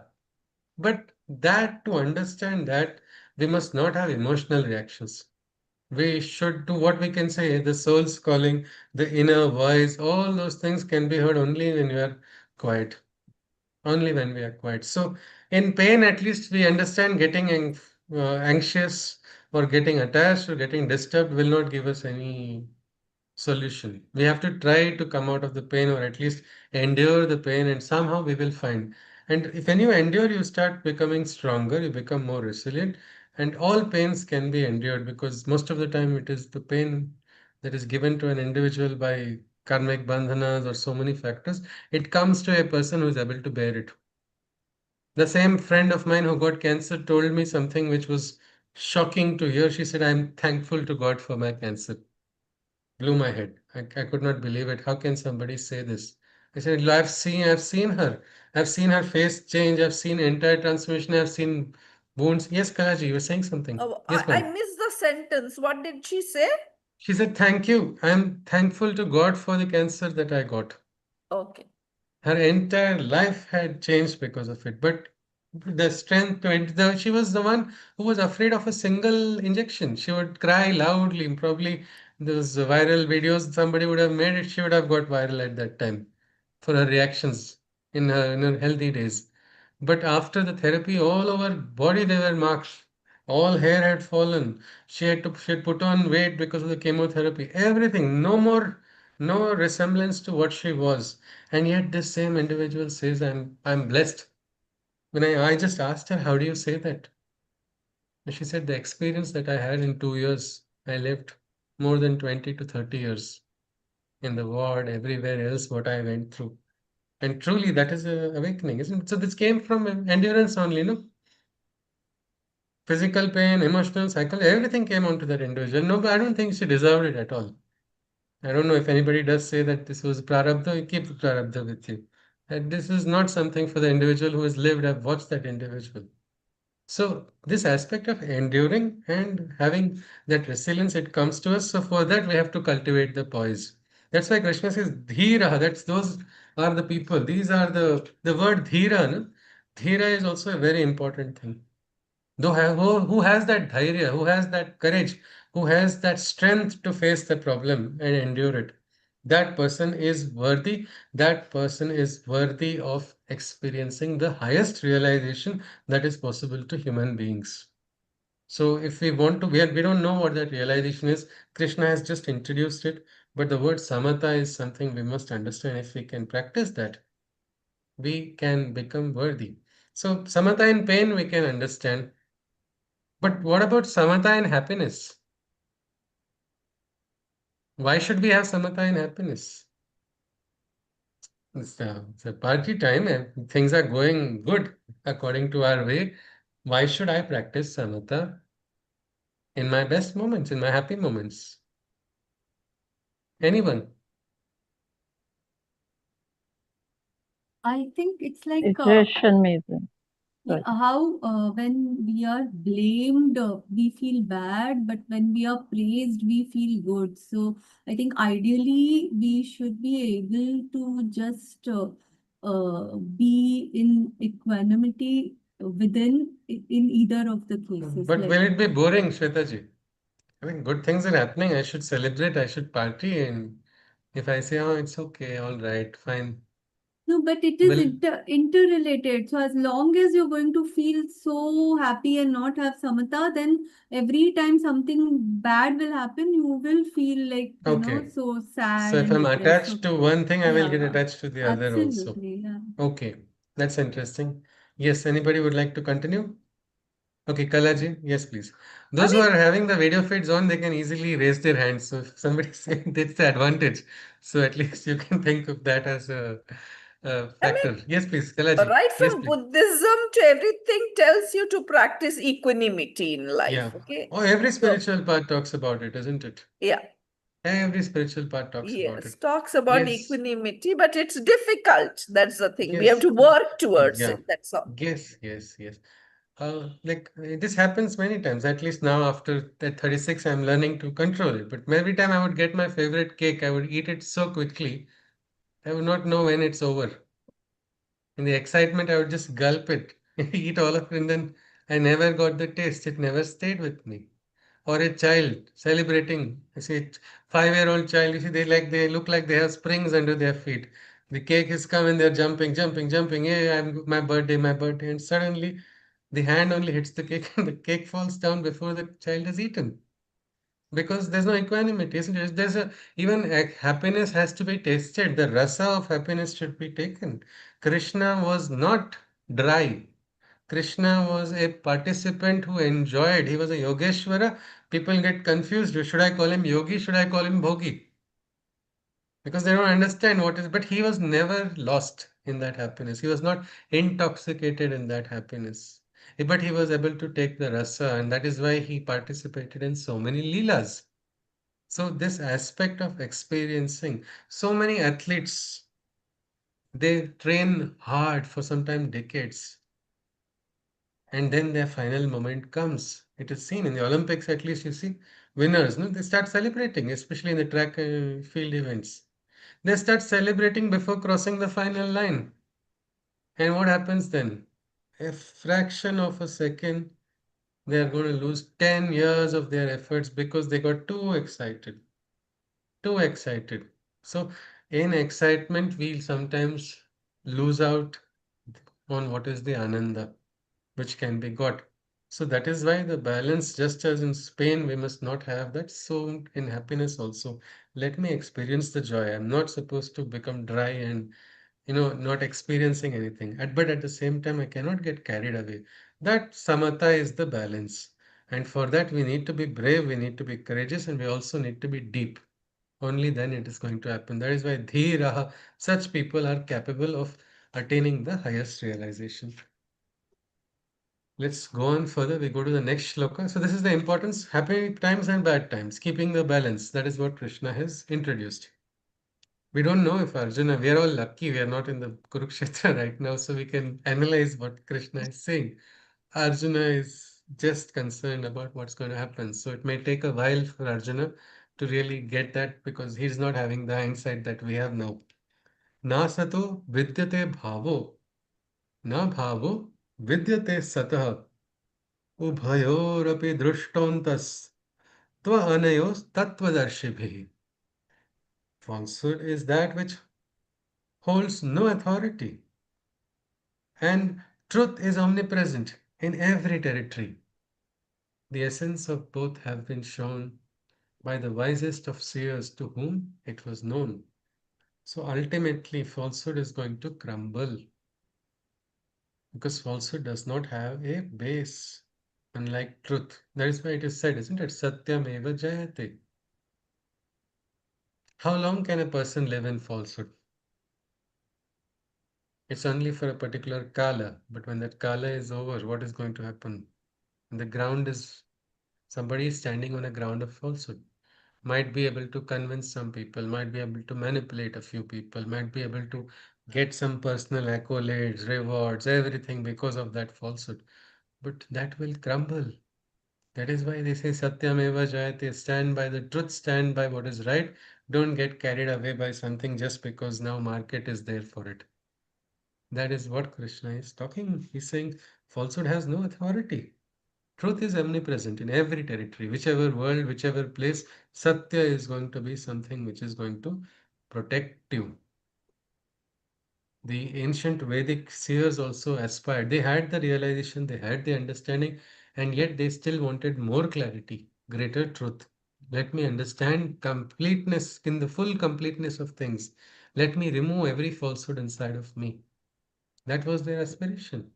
But that to understand that we must not have emotional reactions. We should do what we can say, the soul's calling, the inner voice, all those things can be heard only when you are quiet. Only when we are quiet. So, in pain, at least we understand getting anxious or getting attached or getting disturbed will not give us any solution. We have to try to come out of the pain or at least endure the pain, and somehow we will find. And if when you endure, you start becoming stronger, you become more resilient, and all pains can be endured because most of the time it is the pain that is given to an individual by karmic bandhanas or so many factors. It comes to a person who is able to bear it. The same friend of mine who got cancer told me something which was shocking to hear. She said, I'm thankful to God for my cancer. Blew my head. I could not believe it. How can somebody say this? I said, I've seen her. I've seen her face change. I've seen entire transformation. I've seen wounds. Yes, Kalaji, you were saying something. Oh, Yes, I ma'am. missed the sentence. What did she say? She said, thank you. I'm thankful to God for the cancer that I got. Okay. Her entire life had changed because of it. But the strength to it, she was the one who was afraid of a single injection. She would cry loudly. Probably those viral videos somebody would have made it, she would have got viral at that time. for her reactions in her healthy days. But after the therapy, all over body there were marks. All hair had fallen. She had put on weight because of the chemotherapy. Everything. No more, no resemblance to what she was. And yet this same individual says, I'm blessed. When I just asked her, how do you say that? And she said, the experience that I had in 2 years, I lived more than 20 to 30 years in the ward, everywhere else, what I went through. And truly, that is a awakening, isn't it? So this came from endurance only, no? Physical pain, emotional, psychological, everything came onto that individual. No, but I don't think she deserved it at all. I don't know if anybody does say that this was prarabdha, you keep the prarabdha with you. That this is not something for the individual who has lived. I've watched that individual. So this aspect of enduring and having that resilience, it comes to us. So for that, we have to cultivate the poise. That's why Krishna says dhira. That's those are the people. These are the word dhira. No? Dhira is also a very important thing. Who has that dhairya, who has that courage, who has that strength to face the problem and endure it, that person is worthy. That person is worthy of experiencing the highest realization that is possible to human beings. So if we want to, we don't know what that realization is. Krishna has just introduced it, but the word samatha is something we must understand. If we can practice that, we can become worthy. So samatha in pain we can understand. But what about samatha and happiness? Why should we have samatha and happiness? It's a party time and things are going good according to our way. Why should I practice samatha in my best moments, in my happy moments? Anyone? I think it's like Situation means. how when we are blamed, we feel bad, but when we are praised, we feel good. So I think ideally we should be able to just be in equanimity in either of the cases. But Like will it be boring, Shwetaji? I mean, good things are happening. I should celebrate. I should party. And if I say, oh, it's okay, all right, fine. no, but it is Well, interrelated. So as long as you're going to feel so happy and not have samatha, then every time something bad will happen, you will feel like, okay. so So sad if and I'm depressed. So attached to one thing, I will get yeah, attached to the other also. absolutely. Yeah. Okay, that's interesting. Yes, anybody would like to continue? Okay, Kalaji, yes, please. I Those who mean, are having the video feeds on, they can easily raise their hands. So if somebody's saying that's the advantage, so at least you can think of that as a I mean, factor. Yes, please, Kalaji. right Yes, from please. Buddhism to everything tells you to practice equanimity in life. Yeah. Okay. Oh, every So, spiritual path talks about it, isn't it? yeah, Every spiritual path talks about yes, it. talks about Yes, equanimity, but it's difficult. That's the thing. We have yes, to work towards yeah. it. That's all. Yes, yes, yes. This happens many times. At least now after that 36, I'm learning to control it. But every time I would get my favorite cake, I would eat it so quickly, I would not know when it's over. In the excitement, I would just gulp it, eat all of it, and then I never got the taste. It never stayed with me. Or a child celebrating, I see 5-year-old child, you see, they look like they have springs under their feet. The cake is come and they're jumping, jumping, jumping. Hey, my birthday. And suddenly the hand only hits the cake and the cake falls down before the child has eaten. Because there's no equanimity, isn't it? Even happiness has to be tasted. The rasa of happiness should be taken. Krishna was not dry. Krishna was a participant who enjoyed. He was a Yogeshwara. People get confused. Should I call him Yogi? Should I call him Bhogi? Because they don't understand what is. But he was never lost in that happiness. He was not intoxicated in that happiness. But he was able to take the rasa, and that is why he participated in so many leelas. So this aspect of experiencing, so many athletes, they train hard for sometimes decades, and then their final moment comes. It is seen in the Olympics, at least you see winners, no? They start celebrating, especially in the track field events. They start celebrating before crossing the final line. And what happens then? A fraction of a second, they are going to lose 10 years of their efforts because they got too excited. Too excited. So In excitement, we sometimes lose out on what is the ananda, which can be got. So that is why the balance, just as in Spain, we must not have that. So in happiness also, let me experience the joy. I'm not supposed to become dry and not experiencing anything. But at the same time, I cannot get carried away. That samatha is the balance. And for that, we need to be brave, we need to be courageous, and we also need to be deep. Only then it is going to happen. That is why dhiraha, such people are capable of attaining the highest realization. Let's go on further. We go to the next shloka. So this is the importance, happy times and bad times, keeping the balance. That is what Krishna has introduced. We don't know if Arjuna, we are all lucky we are not in the Kurukshetra right now, so we can analyze what Krishna is saying. Arjuna is just concerned about what's going to happen. So it may take a while for Arjuna to really get that because he's not having the hindsight that we have now. Na sato vidyate bhavo, na bhavo vidyate satah, ubhayorapi drishtontas, tva anayos tattvadarshibhi. Falsehood is that which holds no authority, and truth is omnipresent in every territory. The essence of both have been shown by the wisest of seers to whom it was known. So ultimately, falsehood is going to crumble because falsehood does not have a base, unlike truth. That is why it is said, isn't it? Satyam eva jayate. How long can a person live in falsehood? It's only for a particular kala, but when that kala is over, what is going to happen? And the ground is somebody is standing on a ground of falsehood. Might be able to convince some people, might be able to manipulate a few people, might be able to get some personal accolades, rewards, everything because of that falsehood. But that will crumble. That is why they say Satyameva Jayate, stand by the truth, stand by what is right. Don't get carried away by something just because now market is there for it. That is what Krishna is talking. He's saying falsehood has no authority. Truth is omnipresent in every territory, whichever world, whichever place. Satya is going to be something which is going to protect you. The ancient Vedic seers also aspired. They had the realization, they had the understanding, and yet they still wanted more clarity, greater truth. Let me understand completeness in the full completeness of things. Let me remove every falsehood inside of me. That was their aspiration.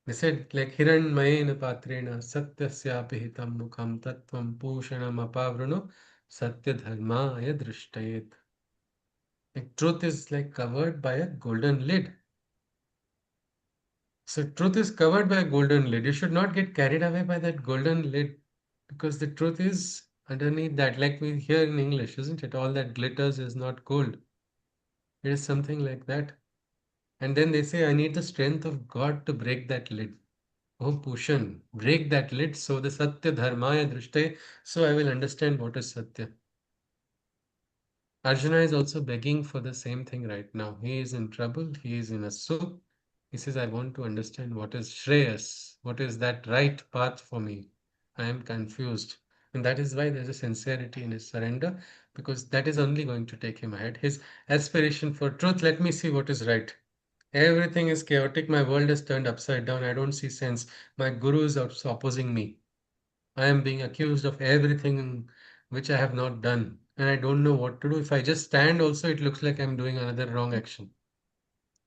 They said, like Hiranmayena Patrena Satyasya Pihitam Mukham Tattvam Pushanam Apavruno Satya Dharmaya Drishtayet. Like truth is like covered by a golden lid. So truth is covered by a golden lid. You should not get carried away by that golden lid because the truth is underneath that, like we hear in English, isn't it? All that glitters is not gold. It is something like that. And then they say, I need the strength of God to break that lid. Oh, Pushan, break that lid so the Satya Dharmaya Drishte, so I will understand what is Satya. Arjuna is also begging for the same thing right now. He is in trouble, he is in a soup. He says, I want to understand what is Shreyas, what is that right path for me. I am confused. And that is why there's a sincerity in his surrender, because that is only going to take him ahead. His aspiration for truth, let me see what is right. Everything is chaotic. My world is turned upside down. I don't see sense. My guru is opposing me. I am being accused of everything which I have not done. And I don't know what to do. If I just stand, also, it looks like I'm doing another wrong action.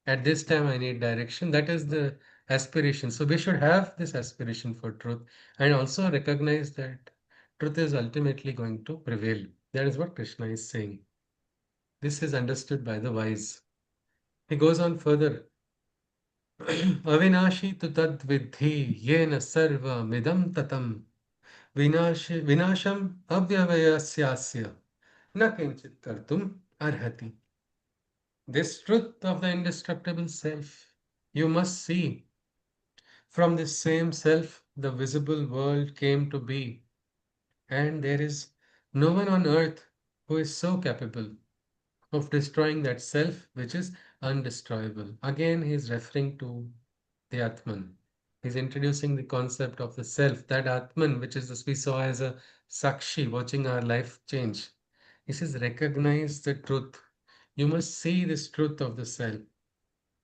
At this time, I need direction. That is the aspiration. So we should have this aspiration for truth and also recognize that truth is ultimately going to prevail. That is what Krishna is saying. This is understood by the wise. He goes on further. अविनाशी तु तद्विद्धि येन सर्वमिदं ततं विनाशम अव्यवस्यास्य न किंचित कर्तुम arhati. This truth of the indestructible self, you must see. From this same self, the visible world came to be, and there is no one on earth who is so capable of destroying that self which is undestroyable. Again, he is referring to the Atman. He's introducing the concept of the self, that Atman, which is as we saw as a Sakshi watching our life change. He says, recognize the truth. You must see this truth of the self.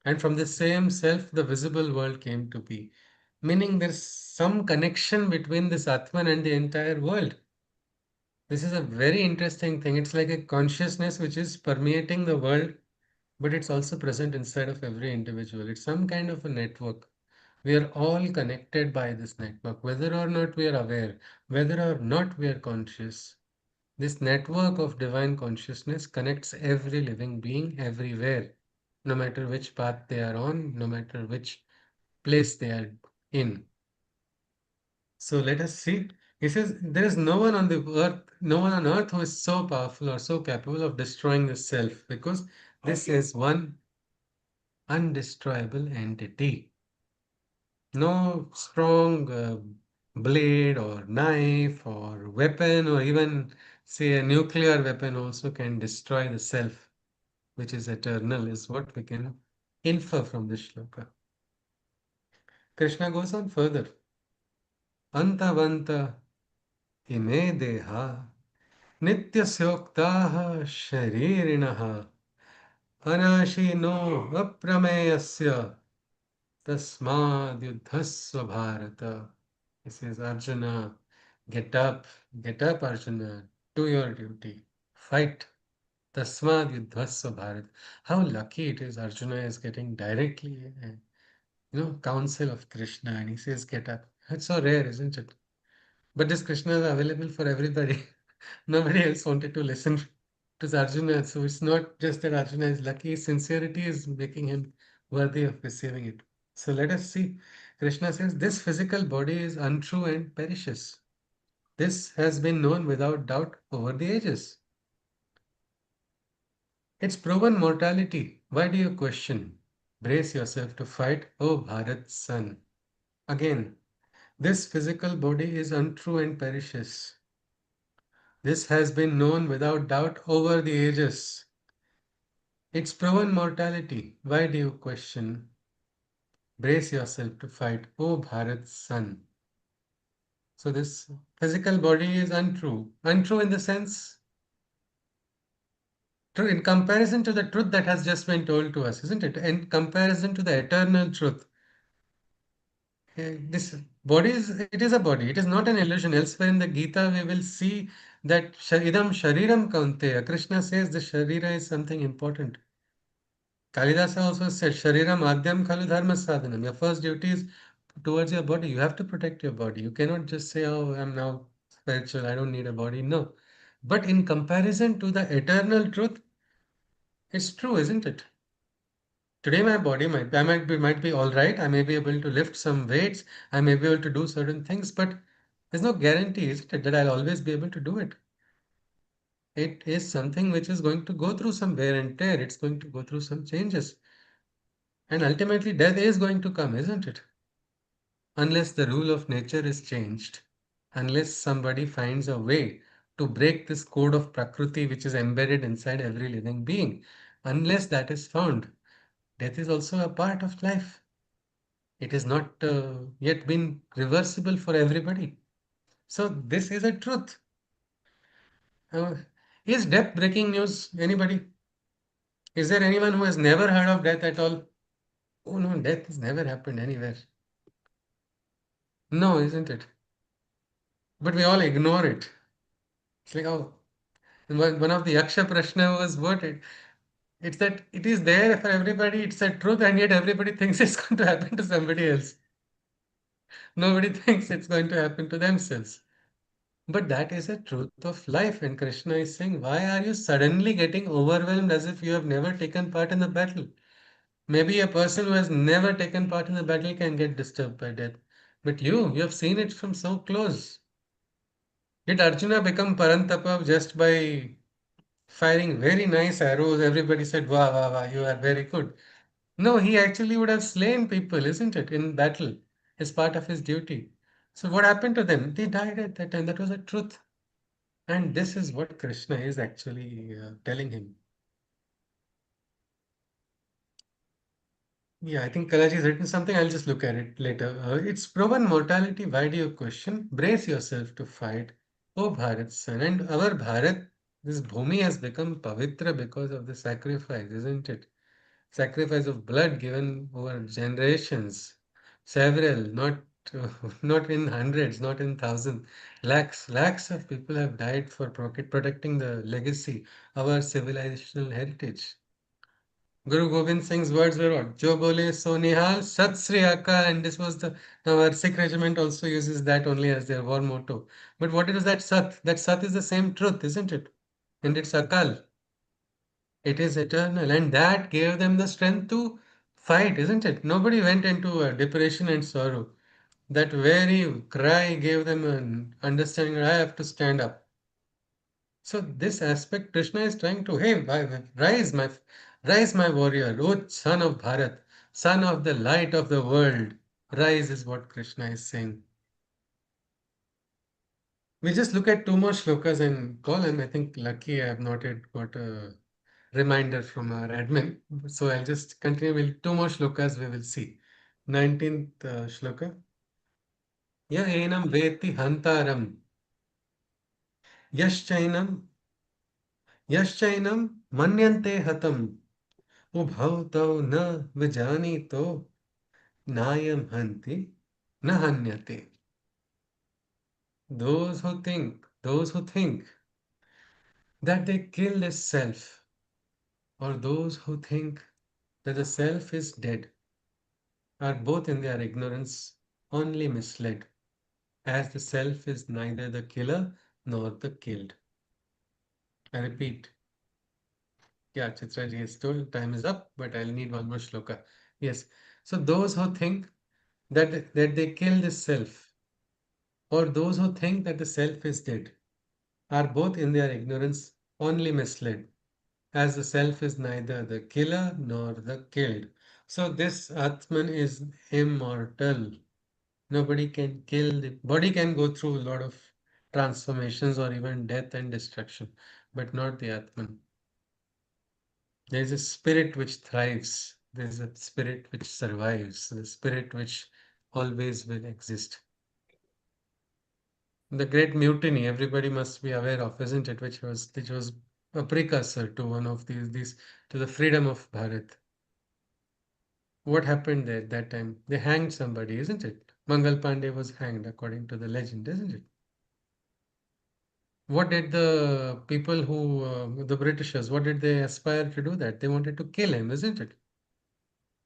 And from the same self, the visible world came to be. Meaning there's some connection between this Atman and the entire world. This is a very interesting thing. It's like a consciousness which is permeating the world, but it's also present inside of every individual. It's some kind of a network. We are all connected by this network, whether or not we are aware, whether or not we are conscious. This network of divine consciousness connects every living being everywhere, no matter which path they are on, no matter which place they are in. So let us see. He says, there is no one on the earth, no one on earth who is so powerful or so capable of destroying the self, because this is one undestroyable entity. No strong blade or knife or weapon or even say a nuclear weapon also can destroy the self, which is eternal, is what we can infer from this shloka. Krishna goes on further. Antavanta ime deha nityasyoktah sharirinah anashino aprameyasya tasmad yuddhasva bharata. He says, Arjuna, get up, Arjuna, do your duty, fight. Tasmad yuddhasva bharat. How lucky it is Arjuna is getting directly, counsel of Krishna, and he says, get up. It's so rare, isn't it? But this Krishna is available for everybody. Nobody else wanted to listen to Arjuna. So it's not just that Arjuna is lucky, his sincerity is making him worthy of receiving it. So let us see. Krishna says, this physical body is untrue and perishes. This has been known without doubt over the ages. It's proven mortality. Why do you question? Brace yourself to fight, O Bharat's son. Again, this physical body is untrue and perishes. This has been known without doubt over the ages. It's proven mortality. Why do you question? Brace yourself to fight, O Bharat's son. So this physical body is untrue. Untrue in the sense, true in comparison to the truth that has just been told to us, isn't it? In comparison to the eternal truth. This body it is a body. It is not an illusion. Elsewhere in the Gita, we will see that idam shariram kaunteya. Krishna says the sharira is something important. Kalidasa also said, Shariram Adhyam Khalu Dharma Sadhanam. Your first duty is towards your body. You have to protect your body. You cannot just say, oh, I'm now spiritual, I don't need a body. No. But in comparison to the eternal truth, it's true, isn't it? Today my body might be all right. I may be able to lift some weights. I may be able to do certain things, but there's no guarantee, isn't it, that I'll always be able to do it. It is something which is going to go through some wear and tear. It's going to go through some changes. And ultimately, death is going to come, isn't it? Unless the rule of nature is changed, unless somebody finds a way to break this code of Prakriti which is embedded inside every living being, unless that is found, death is also a part of life. It is not yet been reversible for everybody. So, this is a truth. Uh, is death breaking news? Anybody? Is there anyone who has never heard of death at all? Oh no, death has never happened anywhere. No, isn't it? But we all ignore it. It's like, oh, one of the Yaksha Prashna was what it's that it is there for everybody, it's a truth, and yet everybody thinks it's going to happen to somebody else. Nobody thinks it's going to happen to themselves. But that is a truth of life, and Krishna is saying, why are you suddenly getting overwhelmed as if you have never taken part in the battle? Maybe a person who has never taken part in the battle can get disturbed by death. But you have seen it from so close. Did Arjuna become Parantapa just by firing very nice arrows? Everybody said, wow, wow, wow, you are very good. No, he actually would have slain people, isn't it, in battle as part of his duty. So what happened to them? They died at that time. That was a truth. And this is what Krishna is actually telling him. Yeah, I think Kalaji has written something. I'll just look at it later. It's proven mortality. Why do you question? Brace yourself to fight. Oh, Bharat son. And our Bharat This bhumi has become pavitra because of the sacrifice, isn't it? Sacrifice of blood given over generations, several, not not in hundreds, not in thousands, lakhs of people have died for protecting the legacy, our civilizational heritage. Guru Gobind Singh's words were what? Jo bole so nihal, Sat Sri Akal, and this was the, now our Sikh regiment also uses that only as their war motto. But what is that Sat? That Sat is the same truth, isn't it? And it's Akal. It is eternal, and that gave them the strength to fight, isn't it? Nobody went into depression and sorrow. That very cry gave them an understanding that I have to stand up. So this aspect, Krishna is trying to, hey, rise, my warrior, O son of Bharat, son of the light of the world. Rise is what Krishna is saying. We just look at two more shlokas and call, and I think lucky I have not yet got a reminder from our admin. So I'll just continue with two more shlokas we will see. 19th shloka. Ya enam veti hantaram yaschainam yaschainam manyante hatam ubhau tau na vijani to nayam hanti na hanyate. Those who think that they kill the self, or those who think that the self is dead, are both in their ignorance only misled, as the self is neither the killer nor the killed. I repeat, yeah, Chitraji has told time is up, but I'll need one more shloka. Yes. So those who think that they kill the self, or those who think that the self is dead, are both in their ignorance only misled, as the self is neither the killer nor the killed. So this Atman is immortal. Nobody can kill the body, can go through a lot of transformations or even death and destruction, but not the Atman. There is a spirit which thrives. There is a spirit which survives. The spirit which always will exist. The great mutiny, everybody must be aware of, isn't it? Which was a precursor to one of these to the freedom of Bharat. What happened there at that time? They hanged somebody, isn't it? Mangal Pandey was hanged, according to the legend, isn't it? What did the people who, the Britishers, what did they aspire to do that? They wanted to kill him, isn't it?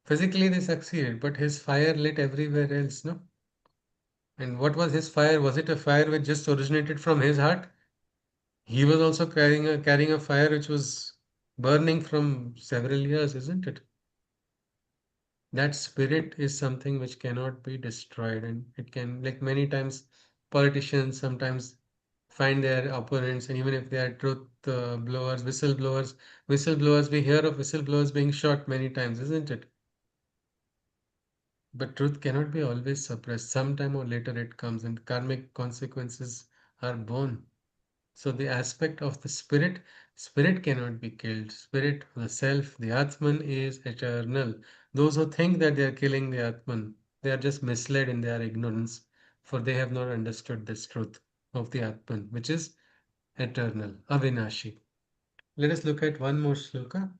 Physically, they succeeded, but his fire lit everywhere else, no? And what was his fire? Was it a fire which just originated from his heart? He was also carrying a fire which was burning from several years, isn't it? That spirit is something which cannot be destroyed, and it can, like many times, politicians sometimes find their opponents, and even if they are truth blowers, whistleblowers, we hear of whistleblowers being shot many times, isn't it? But truth cannot be always suppressed. Sometime or later it comes, and karmic consequences are born. So the aspect of the spirit cannot be killed. Spirit, the self, the Atman is eternal. Those who think that they are killing the Atman, they are just misled in their ignorance, for they have not understood this truth of the Atman, which is eternal, avinashi. Let us look at one more shloka,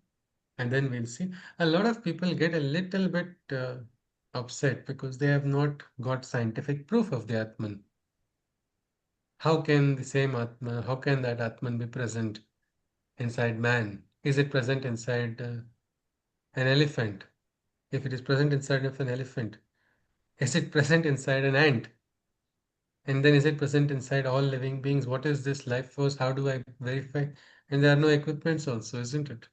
and then we'll see. A lot of people get a little bit upset because they have not got scientific proof of the Atman. How can the same Atman, how can that Atman be present inside man? Is it present inside an elephant? If it is present inside of an elephant, is it present inside an ant? And then is it present inside all living beings? What is this life force? How do I verify? And there are no equipments also, isn't it?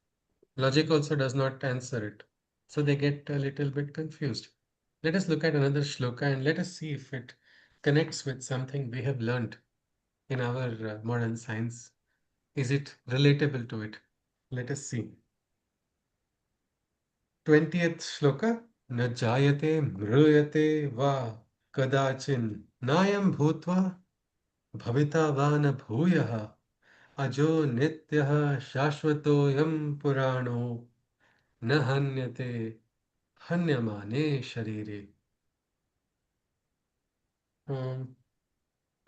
Logic also does not answer it. So they get a little bit confused. Let us look at another shloka and let us see if it connects with something we have learned in our modern science. Is it relatable to it? Let us see. 20th shloka. Na jayate mruyate va kadachin nayam bhutva bhavita va na bhuyaha ajo nityah shashvato yam purano na hanyate hanyamane sharire. Um,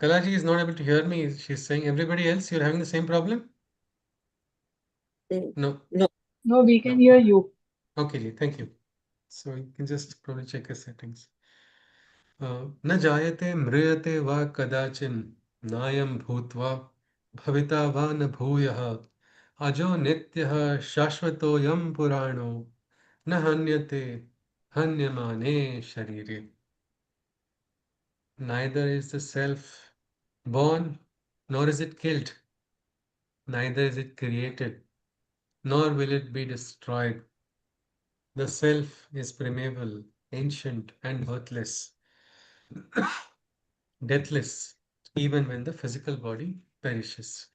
Kalaji is not able to hear me. She's saying, everybody else, you're having the same problem? Mm, No, No. No, we can no. hear you. Okay, Ji, thank you. So you can just probably check your settings. न जायते म्रियते वा कदाचिन् नायं भूत्वा भविता वा न भूयः अजो नित्यः शाश्वतोऽयं पुराणो न हन्यते हन्यमाने शरीरे. Neither is the self born, nor is it killed. Neither is it created, nor will it be destroyed. The self is primeval, ancient, and birthless, deathless, even when the physical body perishes.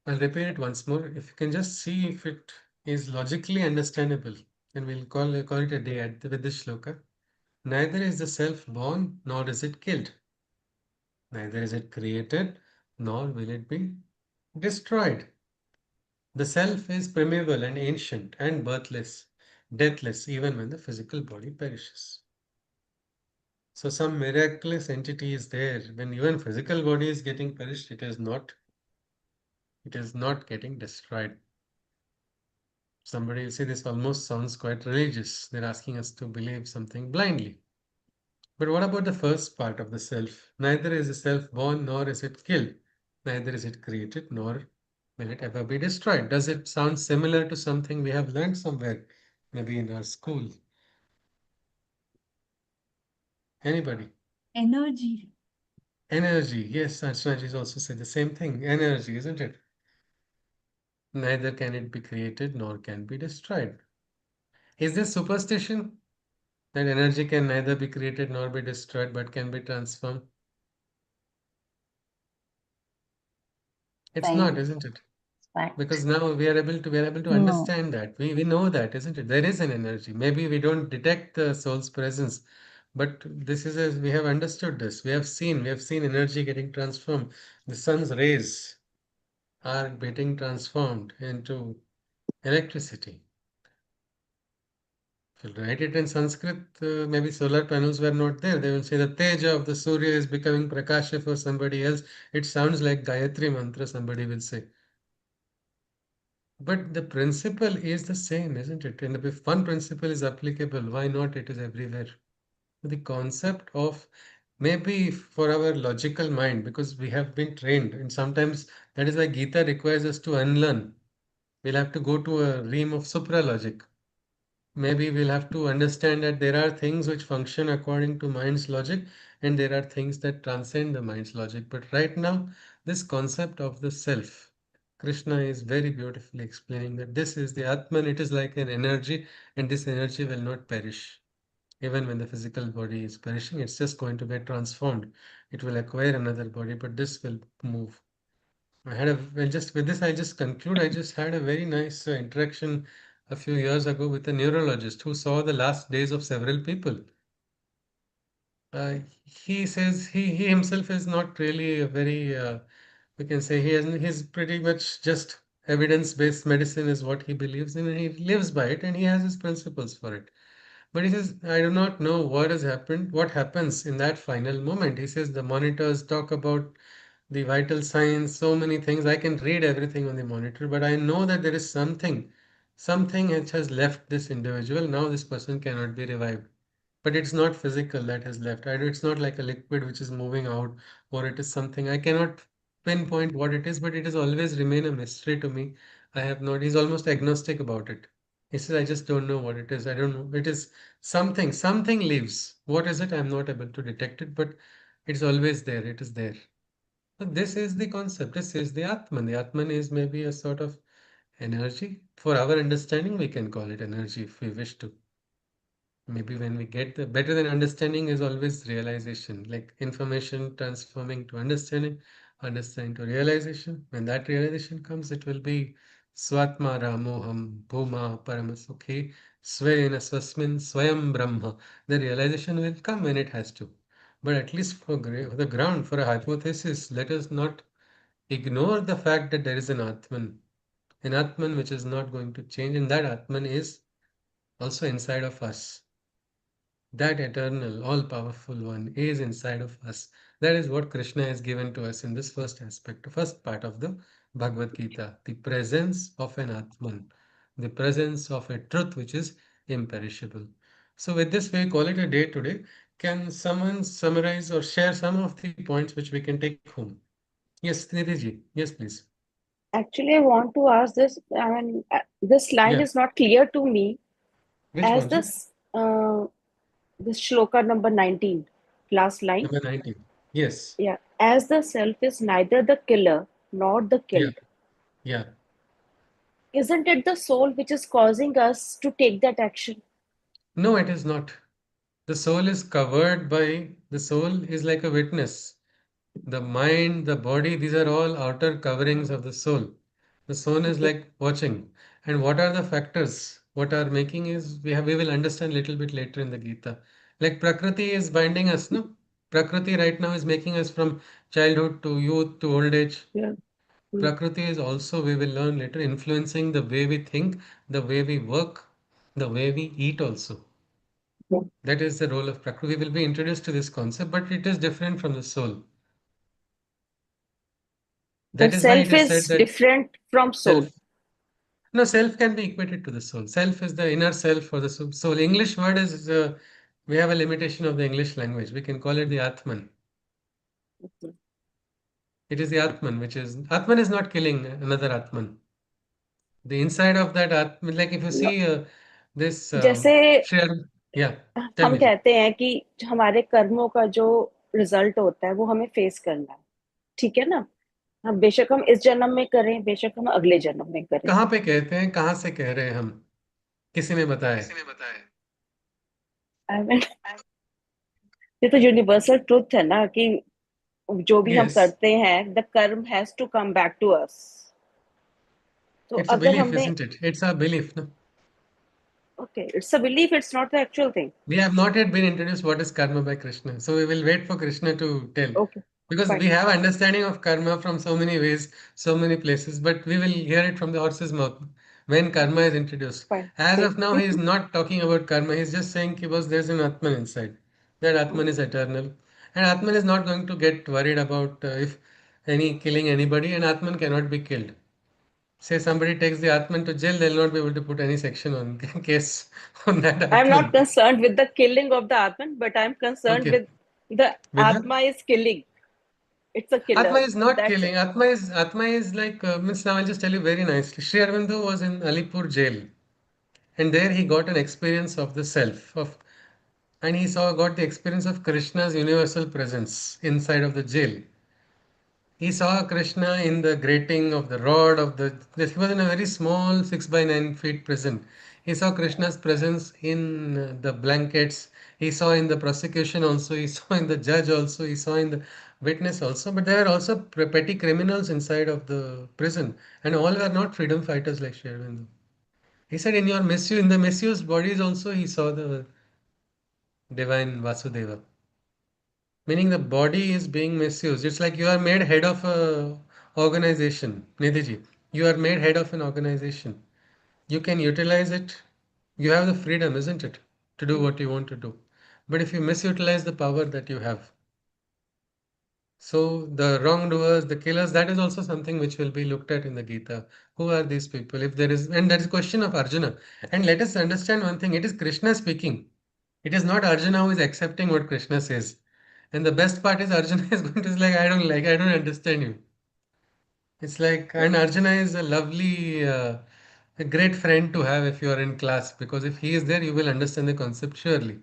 I'll repeat it once more. If you can just see if it is logically understandable, then we'll call it a day with this shloka. Neither is the self born, nor is it killed. Neither is it created, nor will it be destroyed. The self is primeval and ancient and birthless, deathless, even when the physical body perishes. So some miraculous entity is there. When even physical body is getting perished, it is not getting destroyed. Somebody will say this almost sounds quite religious. They're asking us to believe something blindly. But what about the first part of the self? Neither is the self born nor is it killed. Neither is it created nor will it ever be destroyed. Does it sound similar to something we have learned somewhere, maybe in our school? Anybody? Energy. Energy. Yes, Arjuna has also said the same thing. Energy, isn't it? Neither can it be created nor can be destroyed. Is this superstition that energy can neither be created nor be destroyed but can be transformed? It's not, Science, isn't it? fact. Because now we are able to No. understand that. We know that, isn't it? There is an energy. Maybe we don't detect the soul's presence, but this is as we have understood this. We have seen energy getting transformed. The sun's rays are getting transformed into electricity. If you write it in Sanskrit, maybe solar panels were not there. They will say the teja of the Surya is becoming prakasha for somebody else. It sounds like Gayatri mantra, somebody will say. But the principle is the same, isn't it? And if one principle is applicable, why not it is everywhere? The concept of maybe for our logical mind, because we have been trained, and sometimes that is why Gita requires us to unlearn. We'll have to go to a realm of supra logic. Maybe we'll have to understand that there are things which function according to mind's logic, and there are things that transcend the mind's logic. But right now, this concept of the self, Krishna is very beautifully explaining that this is the Atman, it is like an energy, and this energy will not perish. Even when the physical body is perishing, it's just going to get transformed. It will acquire another body, but this will move. Well, just with this, I just conclude. I just had a very nice interaction a few years ago with a neurologist who saw the last days of several people. He says he himself is not really a very, we can say he's pretty much just evidence-based medicine is what he believes in, and he lives by it, and he has his principles for it. But he says, I do not know what has happened, what happens in that final moment. He says the monitors talk about the vital signs, so many things. I can read everything on the monitor, but I know that there is something which has left this individual. Now this person cannot be revived. But it's not physical that has left. It's not like a liquid which is moving out, or it is something. I cannot pinpoint what it is, but it has always remained a mystery to me. I have not, he's almost agnostic about it. He says, I just don't know what it is. I don't know. It is something leaves. What is it? I'm not able to detect it, but it's always there. It is there. So this is the concept. This is the Atman. The Atman is maybe a sort of energy. For our understanding, we can call it energy if we wish to. Maybe when we get the better than understanding is always realization, like information transforming to understanding, understanding to realization. When that realization comes, it will be Swatma Ramoham Bhuma Paramasukhi Svena Swasmin Swayam Brahma. The realization will come when it has to. But at least for the ground, for a hypothesis, let us not ignore the fact that there is an Atman which is not going to change, and that Atman is also inside of us. That eternal, all powerful one is inside of us. That is what Krishna has given to us in this first aspect, first part of the Bhagavad Gita, the presence of an Atman, the presence of a truth which is imperishable. So, with this, we call it a day today. Can someone summarize or share some of the points which we can take home? Yes, Nidhi. Yes, please. Actually, I want to ask this. I mean, this line Yeah. is not clear to me. Which As one, Ji? this shloka number 19, last line. Number 19. Yes. Yeah, as the self is neither the killer nor the Yeah. killed. Yeah. Isn't it the soul which is causing us to take that action? No, it is not. The soul is covered by, the soul is like a witness. The mind, the body, these are all outer coverings of the soul. The soul is Okay. like watching. And what are the factors? What are making is we will understand little bit later in the Gita. Like Prakriti is binding us, no? Prakriti right now is making us from childhood to youth to old age. Yeah. Mm. Prakriti is also, we will learn later, influencing the way we think, the way we work, the way we eat also. Yeah. That is the role of Prakriti. We will be introduced to this concept, but it is different from the soul. The That is why it self is said is that different from self. soul. No, self can be equated to the soul. Self is the inner self or the soul. English word is, we have a limitation of the English language. We can call it the Atman. Okay. It is the Atman, which is, Atman is not killing another Atman. The inside of that Atman, like if you No, see this जैसे share, yeah, tell हम me, Ji. कहते हैं कि हमारे कर्मों का जो result होता है वो हमें फेस करना है, ठीक है ना? हम बेशक हम इस जन्म में करें, बेशक हम अगले जन्म में करें। कहाँ पे कहते हैं, कहाँ से कह रहे हैं हम? किसी ने बताया? आई मीन ये तो यूनिवर्सल ट्रुथ है ना कि जो भी हम Yes, करते हैं the karma has to come back to us. तो it's a अगर belief, हमने isn't it? It's a belief, no? Okay it's a belief, it's not the actual thing. We have not yet been introduced what is karma by Krishna. So we will wait for Krishna to tell. Okay Because fine we have understanding of karma from so many ways, so many places, but we will hear it from the horse's mouth when karma is introduced. Fine As of now, ठीक। he is not talking about karma. He is just saying कि बस there's an Atman inside. That Atman is eternal. And Atman is not going to get worried about if any killing anybody, and Atman cannot be killed. Say somebody takes the Atman to jail, they'll not be able to put any section on case on that I am not Atman. Concerned with the killing of the atma, but I am concerned Okay. With the With the atma is killing, it's a Atma killer, is not that's killing. It. Atma is like means now I'll just tell you very nicely. Sri Aurobindo was in Alipur jail, and there he got an experience of the self of, and he saw got the experience of Krishna's universal presence inside of the jail. He saw Krishna in the grating of the rod of the. He was in a very small 6 by 9 feet prison. He saw Krishna's presence in the blankets. He saw in the prosecution also. He saw in the judge also. He saw in the witness also. But there were also petty criminals inside of the prison, and all were not freedom fighters like Sri Aurobindo. He said, in your misuse, in the misused bodies also, he saw the divine Vasudeva. Meaning the body is being misused. It's like you are made head of a organization, Nidhiji. You are made head of an organization. You can utilize it. You have the freedom, isn't it, to do what you want to do. But if you misutilize the power that you have, so the wrongdoers, the killers, that is also something which will be looked at in the Gita. Who are these people? If there is, and that is question of Arjuna. And let us understand one thing: it is Krishna speaking. It is not Arjuna who is accepting what Krishna says. And the best part is Arjuna is going to say like, I don't understand you. It's like, and Arjuna is a lovely, a great friend to have if you are in class, because if he is there, you will understand the concept surely.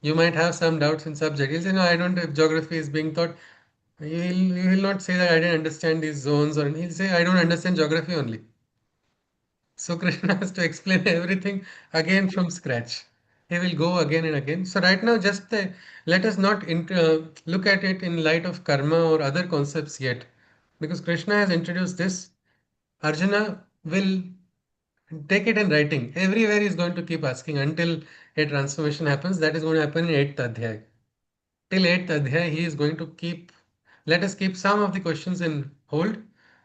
You might have some doubts in subject. He'll say, no, I don't, if geography is being taught, you will not say that I didn't understand these zones, or he'll say, I don't understand geography only. So Krishna has to explain everything again from scratch. He will go again and again. So right now, just let us not look at it in light of karma or other concepts yet, because Krishna has introduced this. Arjuna will take it in writing. Everywhere he is going to keep asking until a transformation happens. That is going to happen in 8th adhyay. Till 8th adhyay, he is going to keep, let us keep some of the questions in hold.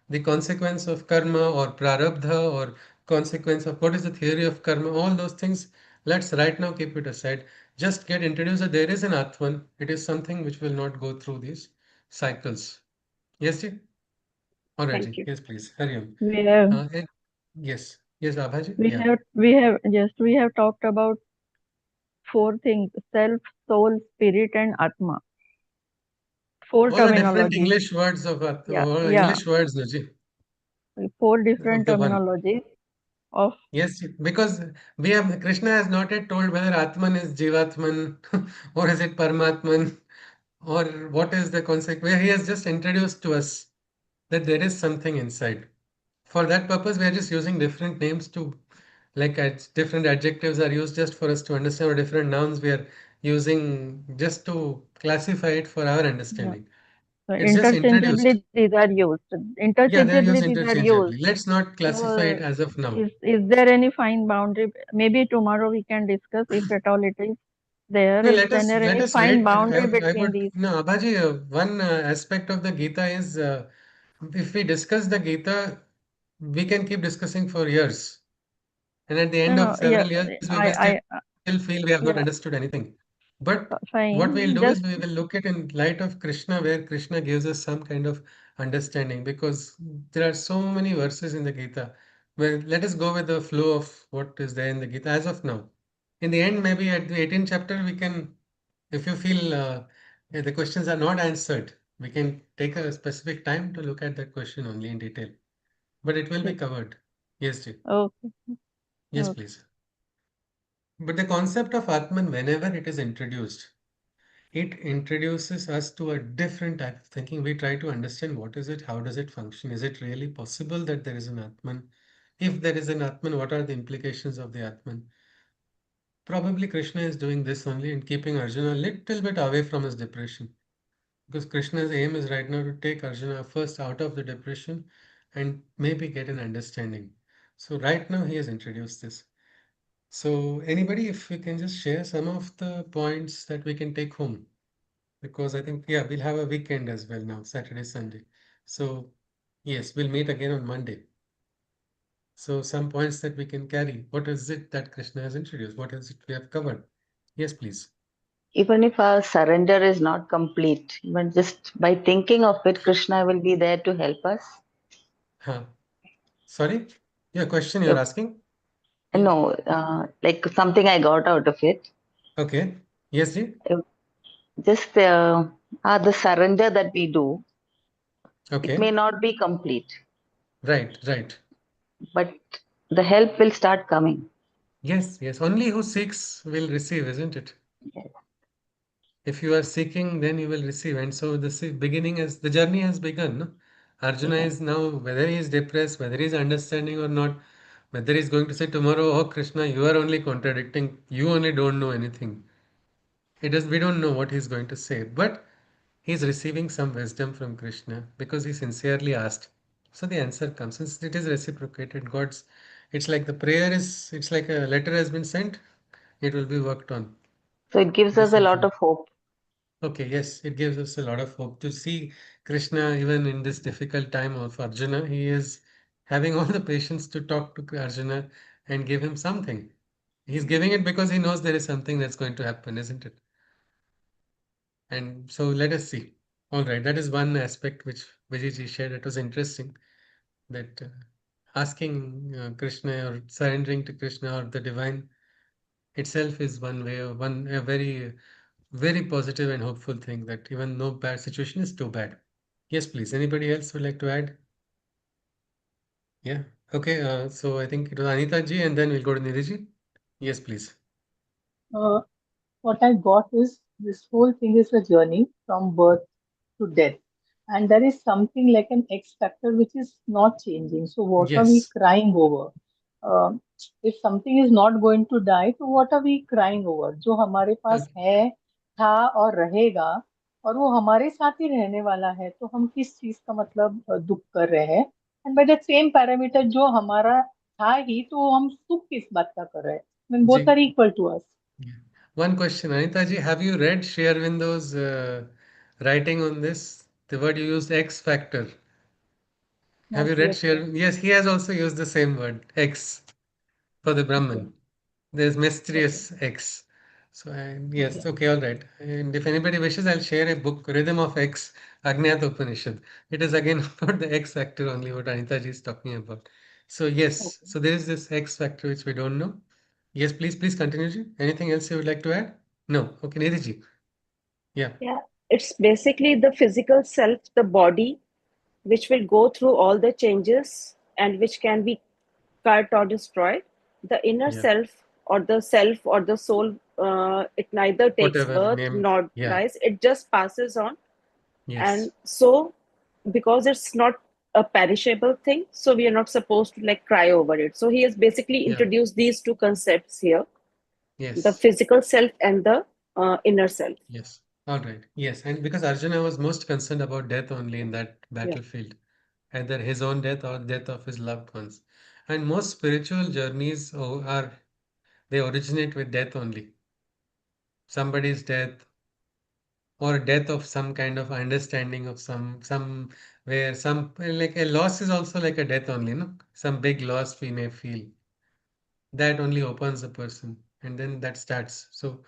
The consequence of karma or prarabdha or consequence of what is the theory of karma, all those things Let's right now keep it aside. Just get introduced that there is an Atman. It is something which will not go through these cycles. Yes, ji? All right, Thank ji. you. Yes, please. Hurry on. We have Yes. Yes, Abhaji? we Yeah. have we have just we have talked about four things: self, soul, spirit, and Atma. Four All are different terminologies. English words of Yeah, yeah, English words, no, ji, four of different the one. terminologies of Yes, because we have Krishna has not yet told whether Atman is Jivatman or is it Paramatman or what is the concept. Where he has just introduced to us that there is something inside. For that purpose, we are just using different names to, like different adjectives are used just for us to understand, or different nouns we are using just to classify it for our yeah. understanding. So It's just introduced. interchangeably these are used. Yeah, they are Interchangeably used these are used. interchangeably. Let's not classify it So as of now. is there any fine boundary? Maybe tomorrow we can discuss if at all it is there. No, Is there let any us fine wait. boundary I between would these? no, Abhaji. One aspect of the Gita is if we discuss the Gita, we can keep discussing for years, and at the No, end of no, yeah, several years, we may still feel we have not yeah, understood anything. But what we'll fine. do is Just we will look at in light of Krishna, where Krishna gives us some kind of understanding, because there are so many verses in the Gita. Well, let us go with the flow of what is there in the Gita as of now. In the end, maybe at the 18th chapter, we can, if you feel the questions are not answered, we can take a specific time to look at that question only in detail. But it will be covered. Yes, Ji. okay, Yes, okay. please. But the concept of Atman, whenever it is introduced, it introduces us to a different type of thinking. We try to understand what is it, how does it function? Is it really possible that there is an Atman? If there is an Atman, what are the implications of the Atman? Probably Krishna is doing this only and keeping Arjuna a little bit away from his depression. Because Krishna's aim is right now to take Arjuna first out of the depression and maybe get an understanding. So right now he has introduced this. So anybody, if we can just share some of the points that we can take home, because I think, yeah, we'll have a weekend as well now, Saturday, Sunday. So yes, we'll meet again on Monday. So some points that we can carry. What is it that Krishna has introduced? What is it we have covered? Yes, please. Even if our surrender is not complete, even just by thinking of it, Krishna will be there to help us. Huh. Sorry? Your question you're If, asking? no, like something I got out of it. Okay. Yes, ji? If just the surrender that we do, it may Okay. not be complete, Right, right. but the help will start coming. Yes, yes. Only who seeks will receive, isn't it? If you are seeking, then you will receive. And so the beginning is the journey has begun. No? Arjuna Yeah. is now, whether he is depressed, whether he is understanding or not, whether he's going to say tomorrow, oh Krishna, you are only contradicting, you only don't know anything. It is, we don't know what he's going to say, but he's receiving some wisdom from Krishna because he sincerely asked. So the answer comes. Since it is reciprocated, God's, it's like the prayer is, it's like a letter has been sent, it will be worked on. So it gives us a lot Reciprocal. of hope. Okay, yes, it gives us a lot of hope to see Krishna even in this difficult time of Arjuna. He is having all the patience to talk to Arjuna and give him something. He's giving it because he knows there is something that's going to happen, isn't it? And so let us see. All right, that is one aspect which Vijayji shared. It was interesting that asking Krishna or surrendering to Krishna or the divine itself is one way, or one a very very positive and hopeful thing that even no bad situation is too bad. Yes, please. Anybody else would like to add? Yeah. Okay. So I think it was Anita ji, and then we'll go to Nidhi ji. Yes, please. Uh, what I got is this whole thing is a journey from birth to death. And there is something like an X factor which is not changing. So, what are we Yes. crying over? Um, if something is not going to die, तो what are we crying over? जो हमारे पास Okay. है, था और रहेगा, और वो हमारे साथ ही रहने वाला है, तो हम किस चीज का मतलब दुख कर रहे हैं? And by the same parameter जो हमारा था ही, तो हम सुख किस बात का कर रहे हैं? I mean, both Ji. are equal to us. Yeah. One question, Anita ji, have you read Sri Aurobindo's writing on this? The word you used, X factor. Have Not you read yet. Sri Aurobindo? Yes, he has also used the same word, X, for the Okay. Brahman. There's mysterious X. So, yes, okay, all right. And if anybody wishes, I'll share a book, Rhythm of X, Agnyata Upanishad. It is again about the X factor only, what Anita ji is talking about. So, yes, so there is this X factor which we don't know. Yes, please continue, ji. Anything else you would like to add? No. Okay, Nidhi ji. Yeah, Yeah, it's basically the physical self, the body, which will go through all the changes and which can be cut or destroyed. The inner yeah. self or the soul, it neither takes Whatever birth name. nor Yeah, dies, it just passes on. yes, And so, because it's not a perishable thing, so we are not supposed to like cry over it. So he has basically yeah, introduced these two concepts here: the yes, physical self and the inner self. yes. All right. Yes, and because Arjuna was most concerned about death only in that Yeah. battlefield, either his own death or death of his loved ones. And most spiritual journeys they originate with death only. Somebody's death or death of some kind of understanding of some where some like a loss is also like a death only, no? Some big loss we may feel. That only opens a person and then that starts. So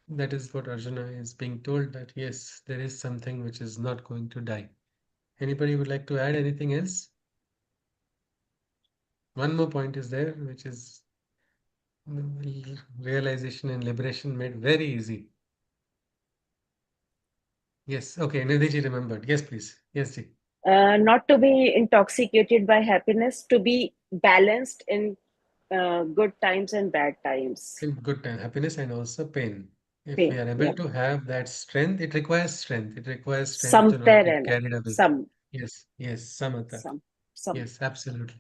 that is what Arjuna is being told that yes, there is something which is not going to die. Anybody would like to add anything else? One more point is there, which is realization and liberation made very easy. Yes, okay, Nidhi remembered. Yes, please. Yes, ji. Not to be intoxicated by happiness, to be balanced in good times and bad times. In good time, happiness and also pain. If we Pain, are able yeah. to have that strength, it requires strength. It requires strength to not get Samterana, carried away. some, Yes, yes, Samata. some, some. Yes, absolutely.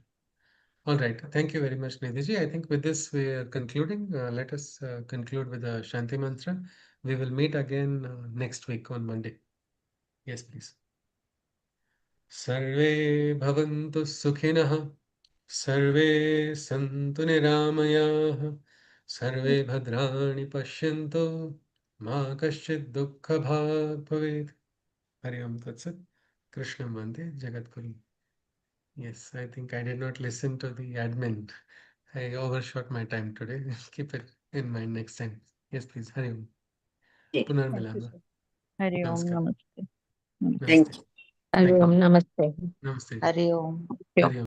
All right. Thank you very much, Nidhi. I think with this we are concluding. Let us conclude with a Shanti Mantra. We will meet again next week on Monday. Yes, please. Sarve bhavantu sukhinah. Sarve santu niramayah. Sarve bhadrani pashyantu. Ma kaschid dukkha bhag bhavet. Hari Om Tat Sat. Krishna Vande Jagadguru. Yes, I think I did not listen to the admin. I overshot my time today. Keep it in mind next time. Yes, please. Hari Om. Punar Thank you, Milama. sir. Hari Om. Namaskar. Namaste. Thank Namaste. you. Thank you. Namaste. Namaste. Hari Om. Hari Om.